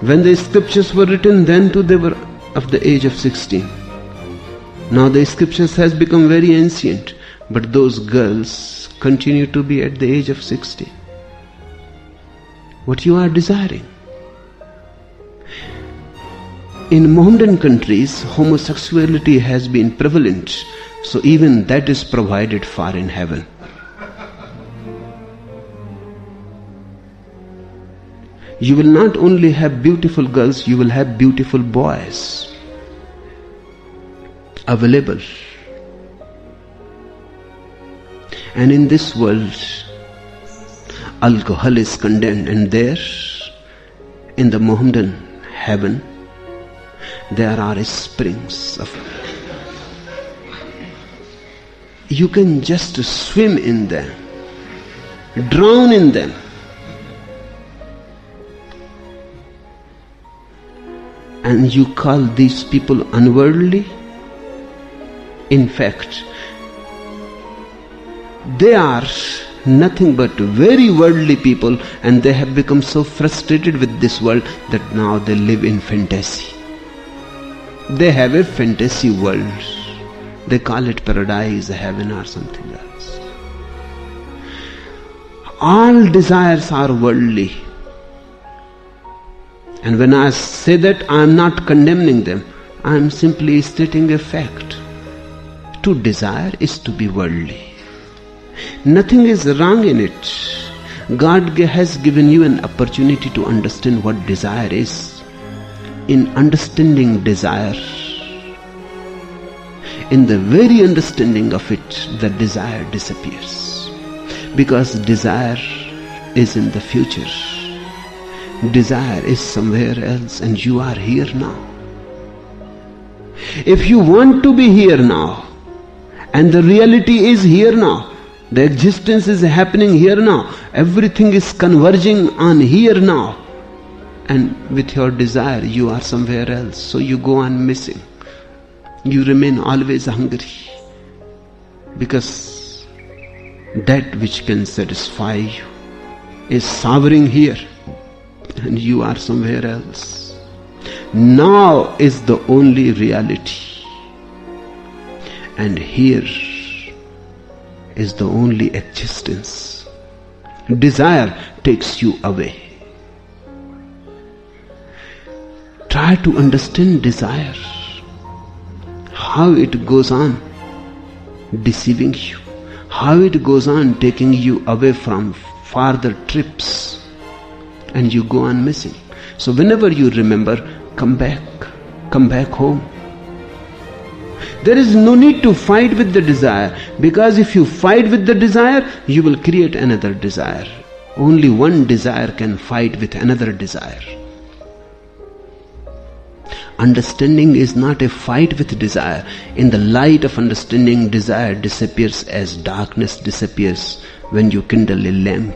When the scriptures were written, then too they were of the age of 16. Now the scriptures has become very ancient, but those girls continue to be at the age of 16. What you are desiring? In Mohammedan countries, homosexuality has been prevalent, so even that is provided for in heaven. You will not only have beautiful girls, you will have beautiful boys available. And in this world, alcohol is condemned, and there, in the Mohammedan heaven, there are springs of... You can just swim in them, drown in them. And you call these people unworldly? In fact, they are nothing but very worldly people, and they have become so frustrated with this world that now they live in fantasy. They have a fantasy world They call it paradise, heaven or something else. All desires are worldly. And when I say that, I am not condemning them. I am simply stating a fact. To desire is to be worldly. Nothing is wrong in it. God has given you an opportunity to understand what desire is. In understanding desire, in the very understanding of it, the desire disappears. Because desire is in the future. Desire is somewhere else, and you are here now. If you want to be here now, and the reality is here now, the existence is happening here now, everything is converging on here now, and with your desire you are somewhere else, so you go on missing. You remain always hungry, because that which can satisfy you is sovereign here, and you are somewhere else. Now is the only reality, and here is the only existence. Desire takes you away. Try to understand desire, how it goes on deceiving you, how it goes on taking you away from farther trips, and you go on missing. So whenever you remember, come back home. There is no need to fight with the desire, because if you fight with the desire, you will create another desire. Only one desire can fight with another desire. Understanding is not a fight with desire. In the light of understanding, desire disappears as darkness disappears when you kindle a lamp.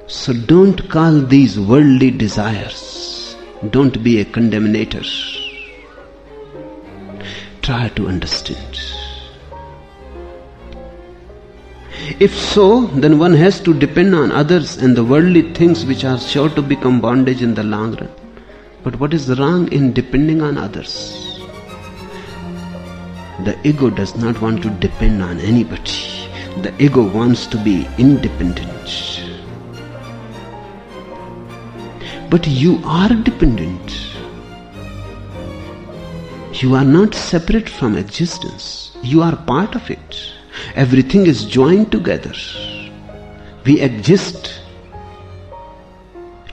So don't call these worldly desires. Don't be a condemnator. Try to understand. If so, then one has to depend on others and the worldly things which are sure to become bondage in the long run. But what is wrong in depending on others? The ego does not want to depend on anybody. The ego wants to be independent. But you are dependent. You are not separate from existence. You are part of it. Everything is joined together. We exist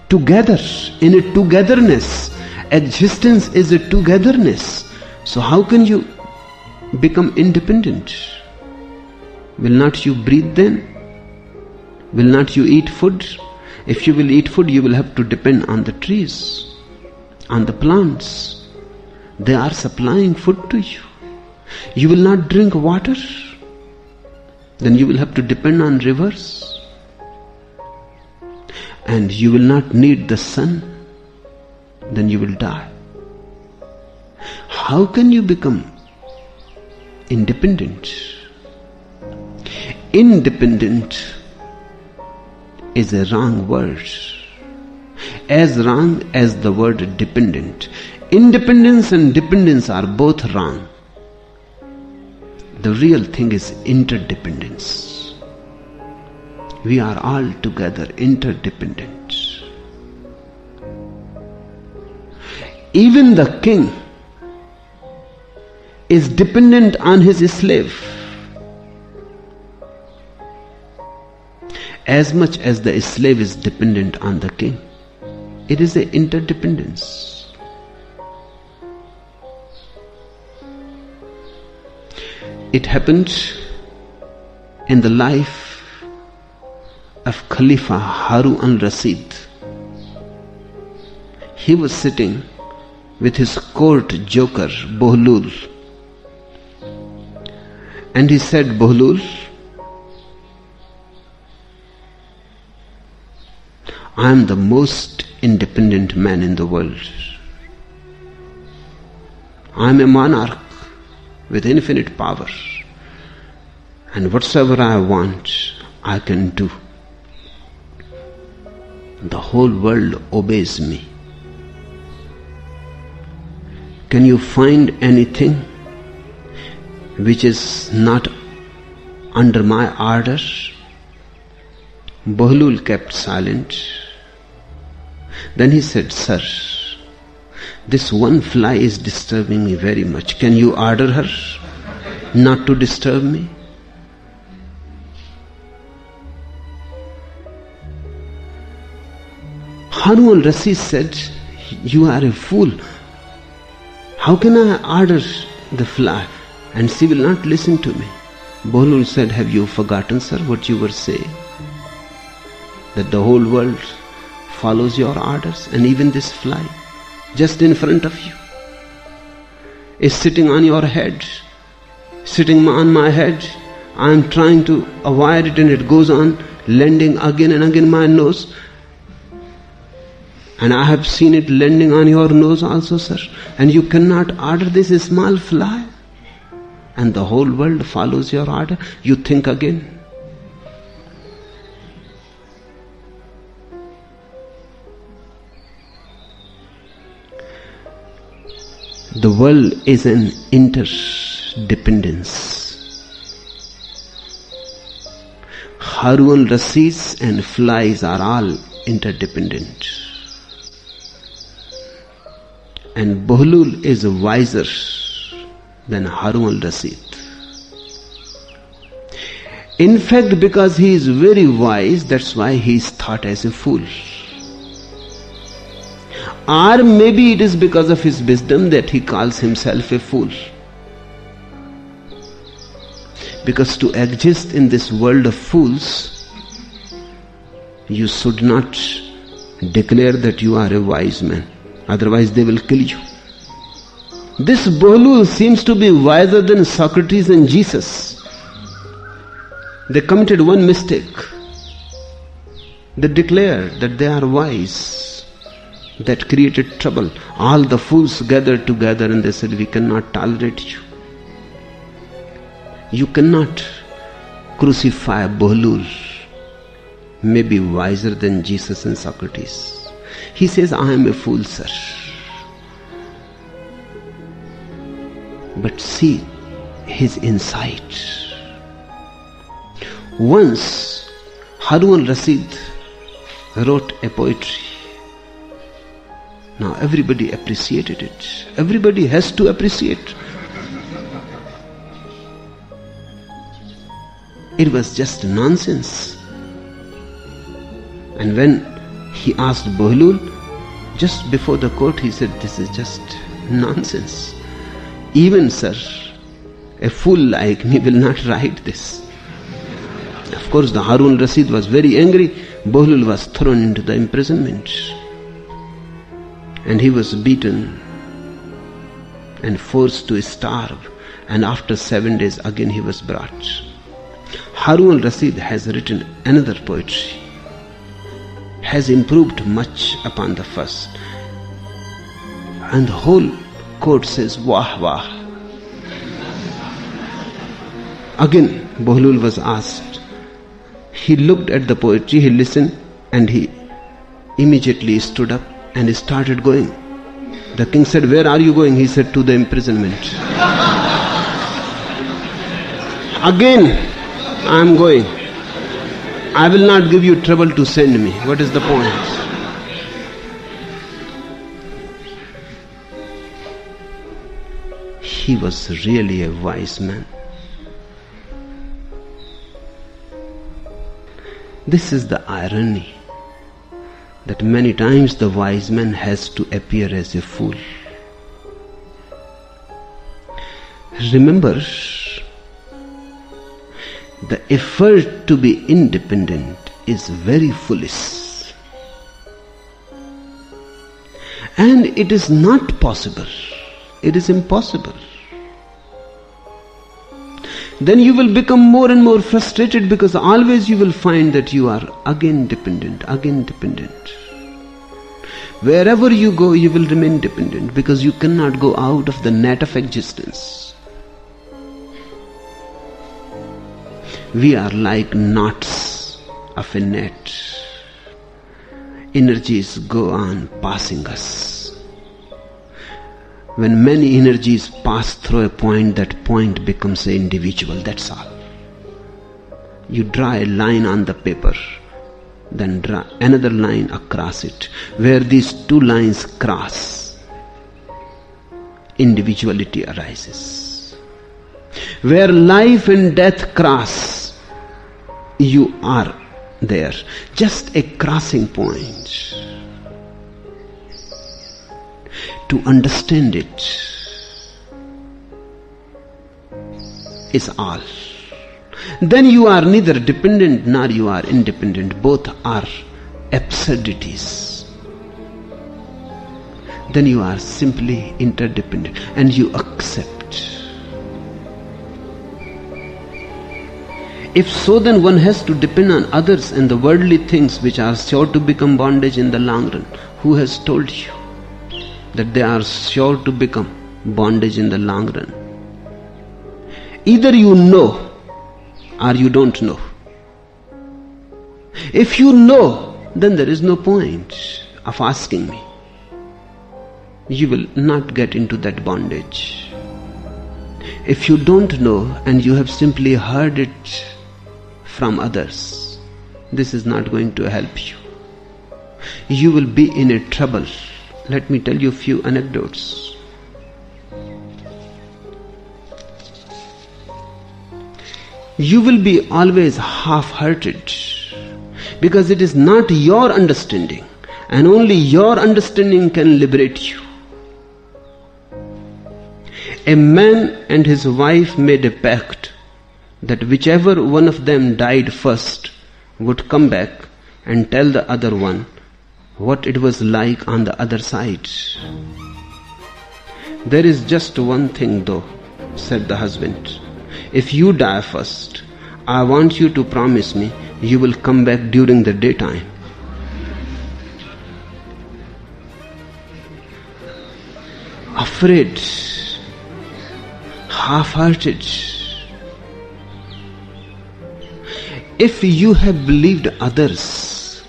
together in a togetherness. Existence is a togetherness. So how can you become independent? Will not you breathe then? Will not you eat food? If you will eat food, you will have to depend on the trees, on the plants. They are supplying food to you. You will not drink water, then you will have to depend on rivers. And you will not need the sun, then you will die. How can you become independent? Independent is a wrong word, as wrong as the word dependent. Independence and dependence are both wrong. The real thing is interdependence. We are all together interdependent. Even the king is dependent on his slave as much as the slave is dependent on the king. It is an interdependence. It happened in the life of Khalifa Harun al-Rashid. He was sitting with his court joker Bohlul, and he said, Bohlul, I am the most independent man in the world. I am a monarch with infinite power, and whatsoever I want, I can do. The whole world obeys me. Can you find anything which is not under my order? Bahlul kept silent. Then he said, Sir, this one fly is disturbing me very much. Can you order her not to disturb me? Harun al-Rashid said, you are a fool. How can I order the fly and she will not listen to me? Bahlul said, have you forgotten, sir, what you were saying? That the whole world follows your orders, and even this fly just in front of you is sitting on your head, sitting on my head. I am trying to avoid it and it goes on landing again and again my nose. And I have seen it landing on your nose also, sir. And you cannot order this small fly. And the whole world follows your order. You think again. The world is an interdependence. Harun al-Rashid and flies are all interdependent. And Bahlul is wiser than Harun al-Rashid. In fact, because he is very wise, that's why he is thought as a fool. Or maybe it is because of his wisdom that he calls himself a fool. Because to exist in this world of fools, you should not declare that you are a wise man. Otherwise they will kill you. This Bahlul seems to be wiser than Socrates and Jesus. They committed one mistake. They declared that they are wise. That created trouble. All the fools gathered together and they said, we cannot tolerate you. You cannot crucify Bahlul, maybe wiser than Jesus and Socrates. He says, I am a fool, sir. But see his insight. Once Harun al-Rashid wrote a poetry. Now everybody appreciated it. Everybody has to appreciate. It was just nonsense. And when he asked Bahlul, just before the court, he said, this is just nonsense. Even, sir, a fool like me will not write this. Of course, the Harun al-Rashid was very angry. Bahlul was thrown into the imprisonment. And he was beaten and forced to starve. And after 7 days again he was brought. Harun al-Rashid has written another poetry. Has improved much upon the first. And the whole court says, Wah, wah. Again Bahlul was asked. He looked at the poetry, he listened, and he immediately stood up and he started going. The king said, where are you going? He said, to the imprisonment. Again, I am going. I will not give you trouble to send me. What is the point? He was really a wise man. This is the irony, that many times the wise man has to appear as a fool. Remember, the effort to be independent is very foolish. And it is not possible. It is impossible. Then you will become more and more frustrated, because always you will find that you are again dependent. Wherever you go, you will remain dependent, because you cannot go out of the net of existence. We are like knots of a net. Energies go on passing us. When many energies pass through a point, that point becomes an individual, that's all. You draw a line on the paper, then draw another line across it. Where these two lines cross, individuality arises. Where life and death cross, you are there. Just a crossing point. To understand it is all. Then you are neither dependent nor you are independent. Both are absurdities. Then you are simply interdependent and you accept. If so, then one has to depend on others and the worldly things which are sure to become bondage in the long run. Who has told you that they are sure to become bondage in the long run? Either you know or you don't know. If you know, then there is no point of asking me. You will not get into that bondage. If you don't know and you have simply heard it from others, this is not going to help you. You will be in a trouble. Let me tell you a few anecdotes. You will be always half-hearted because it is not your understanding, and only your understanding can liberate you. A man and his wife made a pact that whichever one of them died first would come back and tell the other one what it was like on the other side. There is just one thing though, said the husband. If you die first, I want you to promise me you will come back during the daytime. Afraid, half-hearted. If you have believed others,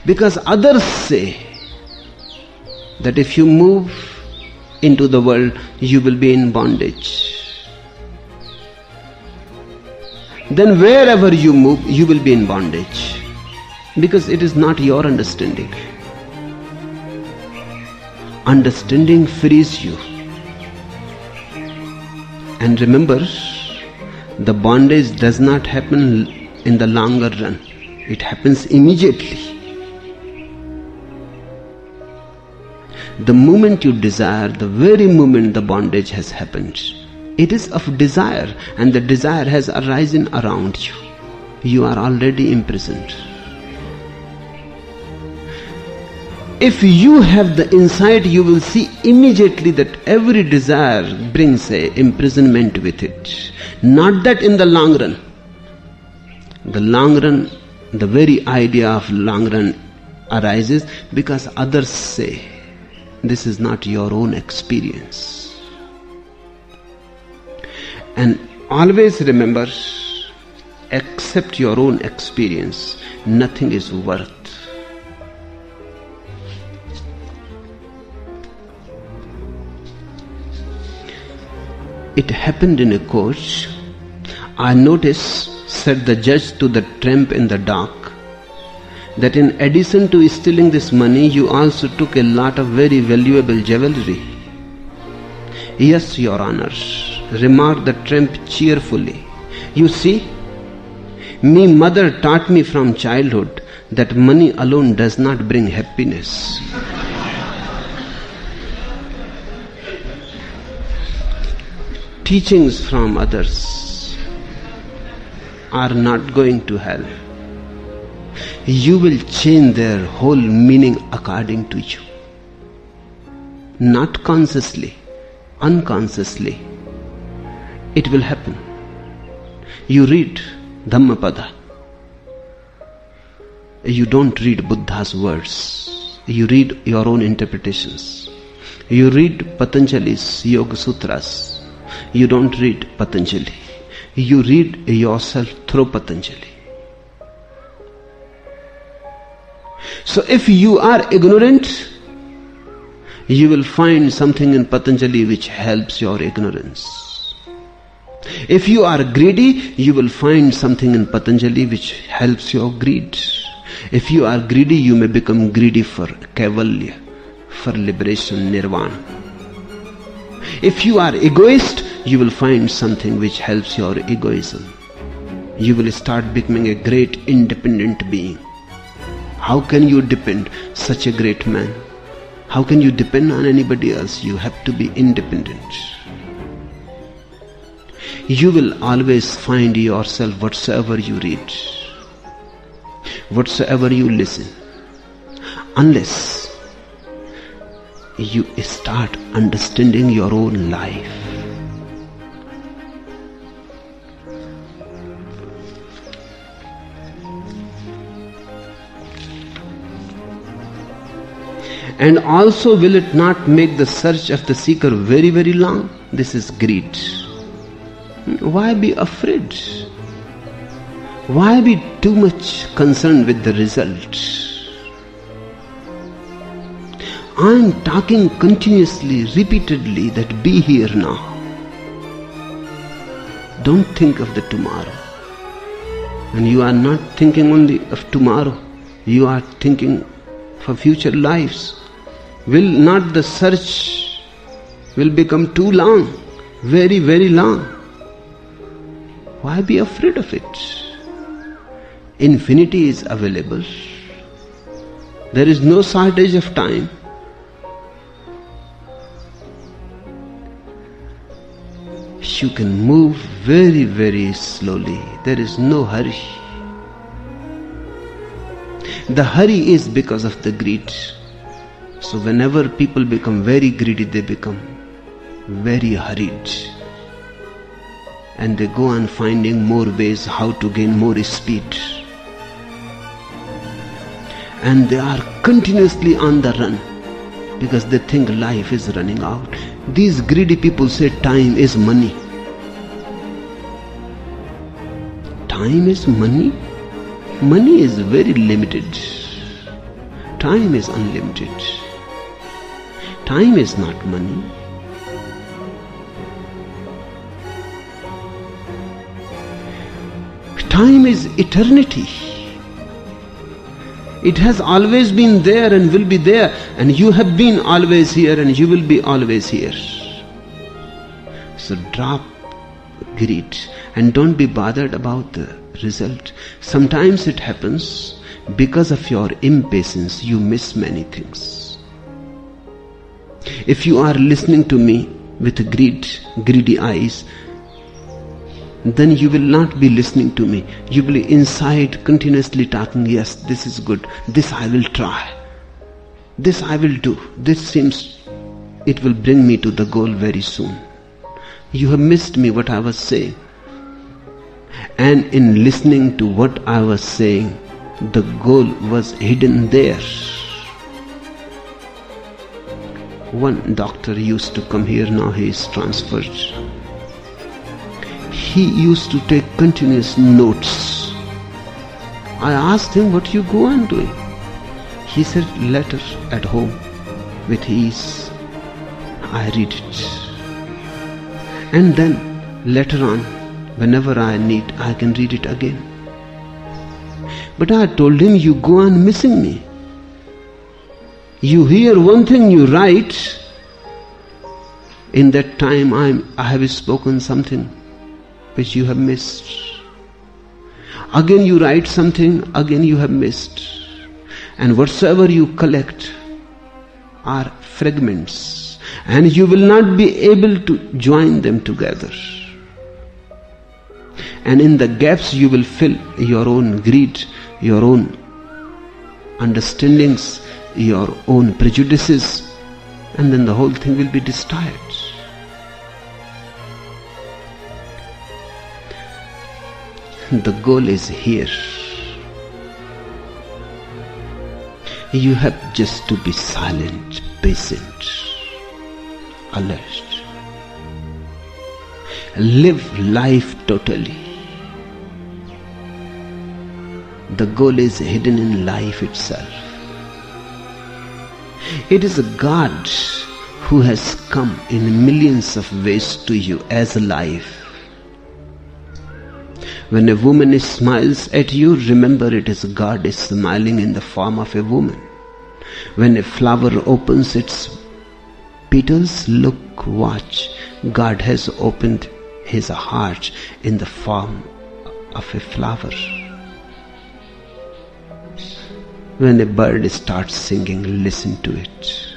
because others say that if you move into the world, you will be in bondage, then wherever you move, you will be in bondage, because it is not your understanding. Understanding frees you. And remember, the bondage does not happen in the longer run. It happens immediately. The moment you desire, the very moment the bondage has happened. It is of desire, and the desire has arisen around you. You are already imprisoned. If you have the insight, you will see immediately that every desire brings a imprisonment with it. Not that in the long run. The long run, the very idea of long run arises because others say, this is not your own experience. And always remember, accept your own experience. Nothing is worth. It happened in a court. I noticed, said the judge to the tramp in the dark, that in addition to stealing this money, you also took a lot of very valuable jewelry. Yes, Your Honor, remarked the tramp cheerfully. You see, me mother taught me from childhood that money alone does not bring happiness. Teachings from others are not going to help. You will change their whole meaning according to you. Not consciously, unconsciously. It will happen. You read Dhammapada. You don't read Buddha's words. You read your own interpretations. You read Patanjali's Yoga Sutras. You don't read Patanjali. You read yourself through Patanjali. So if you are ignorant, you will find something in Patanjali which helps your ignorance. If you are greedy, you will find something in Patanjali which helps your greed. If you are greedy, you may become greedy for kaivalya, for liberation, nirvana. If you are egoist, you will find something which helps your egoism. You will start becoming a great independent being. How can you depend such a great man? How can you depend on anybody else? You have to be independent. You will always find yourself whatsoever you read, whatsoever you listen, unless you start understanding your own life. And also, will it not make the search of the seeker very, very long? This is greed. Why be afraid? Why be too much concerned with the result? I am talking continuously, repeatedly that be here now. Don't think of the tomorrow. And you are not thinking only of tomorrow. You are thinking for future lives. Will not the search will become too long? Very, very long. Why be afraid of it? Infinity is available. There is no shortage of time. You can move very, very slowly. There is no hurry. The hurry is because of the greed. So whenever people become very greedy, they become very hurried. And they go on finding more ways how to gain more speed. And they are continuously on the run because they think life is running out. These greedy people say time is money. Time is money? Money is very limited. Time is unlimited. Time is not money. Time is eternity. It has always been there and will be there, and you have been always here and you will be always here. So drop greed and don't be bothered about the result. Sometimes it happens because of your impatience, you miss many things. If you are listening to me with greedy eyes, then you will not be listening to me. You will be inside continuously talking, yes, this is good, this I will try, this I will do, this seems it will bring me to the goal very soon. You have missed me what I was saying. And in listening to what I was saying, the goal was hidden there. One doctor used to come here, now he is transferred. He used to take continuous notes. I asked him, what you go on doing? He said, letter at home with ease. I read it. And then later on, whenever I need, I can read it again. But I told him, you go on missing me. You hear one thing, you write. In that time I have spoken something which you have missed. Again you write something, again you have missed. And whatsoever you collect are fragments, and you will not be able to join them together. And in the gaps you will fill your own greed, your own understandings, your own prejudices, and then the whole thing will be destroyed. The goal is here. You have just to be silent, patient, alert. Live life totally. The goal is hidden in life itself. It is a God who has come in millions of ways to you as a life. When a woman smiles at you, remember it is God is smiling in the form of a woman. When a flower opens its petals, look, watch. God has opened his heart in the form of a flower. When a bird starts singing, listen to it.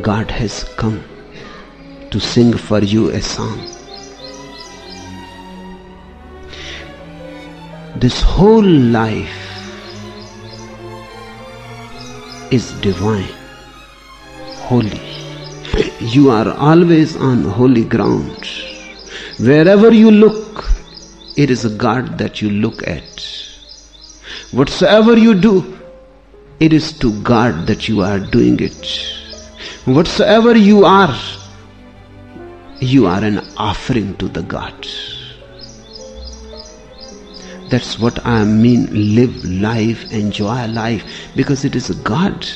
God has come to sing for you a song. This whole life is divine, holy. You are always on holy ground. Wherever you look, it is a God that you look at. Whatsoever you do, it is to God that you are doing it. Whatsoever you are an offering to the God. That's what I mean, live life, enjoy life, because it is a God.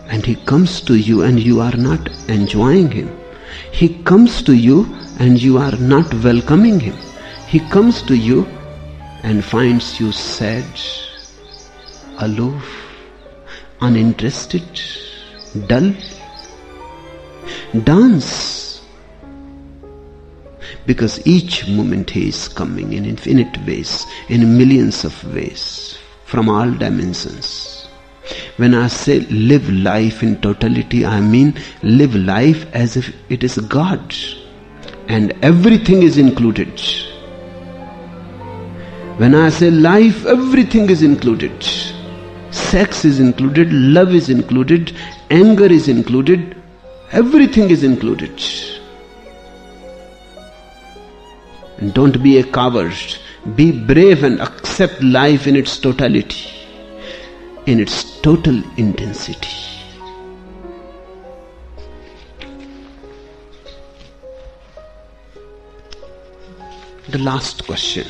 And He comes to you and you are not enjoying Him. He comes to you and you are not welcoming Him. He comes to you and finds you sad, aloof, uninterested, dull. Dance. Because each moment He is coming in infinite ways, in millions of ways, from all dimensions. When I say live life in totality, I mean live life as if it is God. And everything is included. When I say life, everything is included. Sex is included, love is included, anger is included, everything is included. And don't be a coward. Be brave and accept life in its totality, in its total intensity. The last question.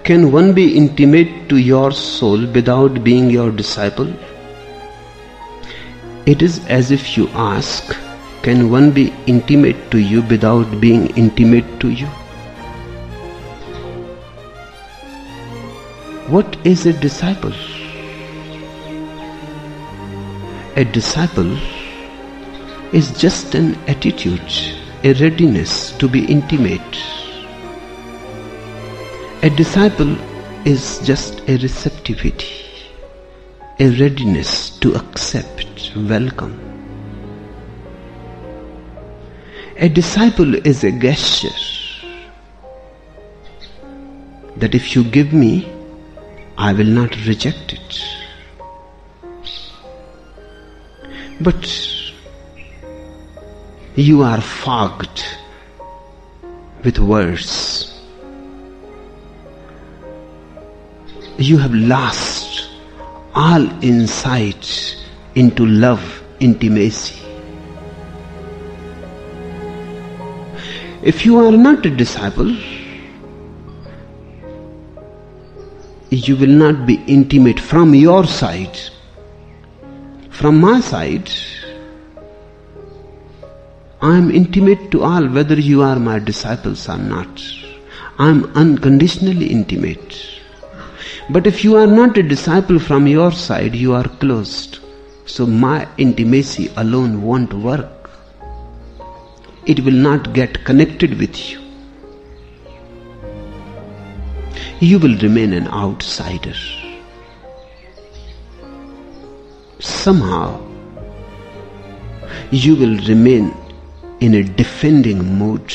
Can one be intimate to your soul without being your disciple? It is as if you ask, can one be intimate to you without being intimate to you? What is a disciple? A disciple is just an attitude, a readiness to be intimate. A disciple is just a receptivity, a readiness to accept, welcome. A disciple is a gesture that if you give me, I will not reject it. But you are fogged with words. You have lost all insight into love, intimacy. If you are not a disciple, you will not be intimate from your side. From my side, I am intimate to all, whether you are my disciples or not. I am unconditionally intimate. But if you are not a disciple from your side, you are closed. So my intimacy alone won't work. It will not get connected with you. You will remain an outsider. Somehow, you will remain in a defending mood.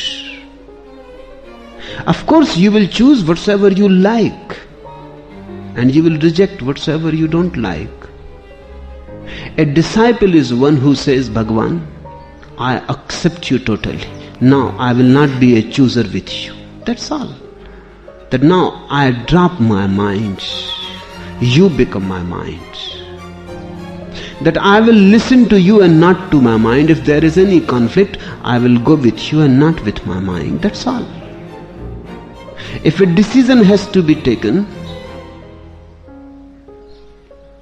Of course, you will choose whatsoever you like, and you will reject whatsoever you don't like. A disciple is one who says, Bhagwan, I accept you totally. Now I will not be a chooser with you. That's all. That now I drop my mind. You become my mind. that I will listen to you and not to my mind. If there is any conflict, I will go with you and not with my mind. That's all. If a decision has to be taken,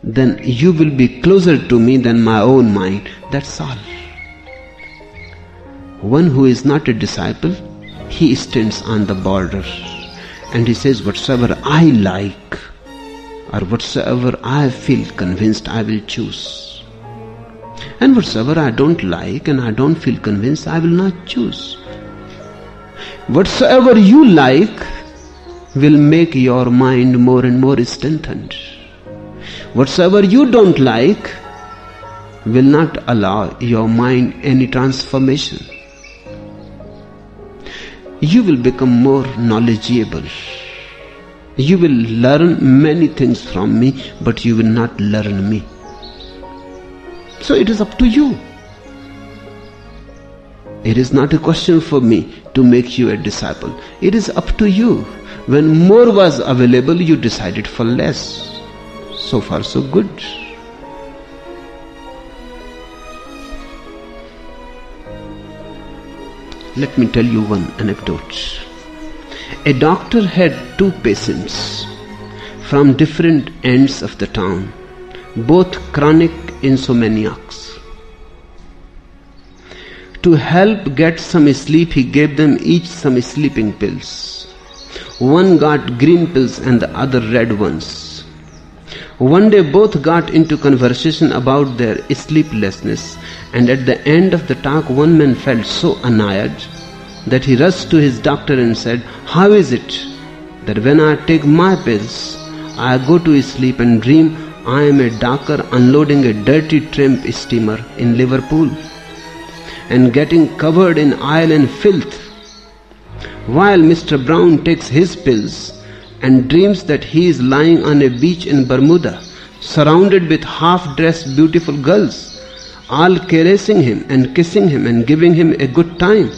then you will be closer to me than my own mind. That's all. One who is not a disciple, he stands on the border and he says, whatsoever I like or whatsoever I feel convinced, I will choose. And whatsoever I don't like and I don't feel convinced, I will not choose. Whatsoever you like will make your mind more and more strengthened. Whatsoever you don't like will not allow your mind any transformation. You will become more knowledgeable. You will learn many things from me, but you will not learn me. So it is up to you. It is not a question for me to make you a disciple. It is up to you. When more was available, you decided for less. So far, so good. Let me tell you one anecdote. A doctor had two patients from different ends of the town, both chronic insomniacs. To help get some sleep, he gave them each some sleeping pills. One got green pills and the other red ones. One day both got into conversation about their sleeplessness, and at the end of the talk one man felt so annoyed that he rushed to his doctor and said, how is it that when I take my pills, I go to sleep and dream I am a docker unloading a dirty tramp steamer in Liverpool and getting covered in oil and filth, while Mr. Brown takes his pills and dreams that he is lying on a beach in Bermuda, surrounded with half-dressed beautiful girls, all caressing him and kissing him and giving him a good time.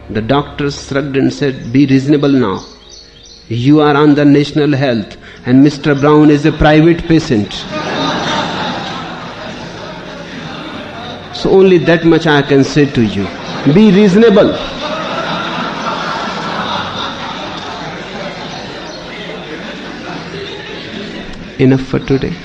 The doctor shrugged and said, be reasonable now. You are under national health and Mr. Brown is a private patient. So only that much I can say to you. Be reasonable. Enough for today.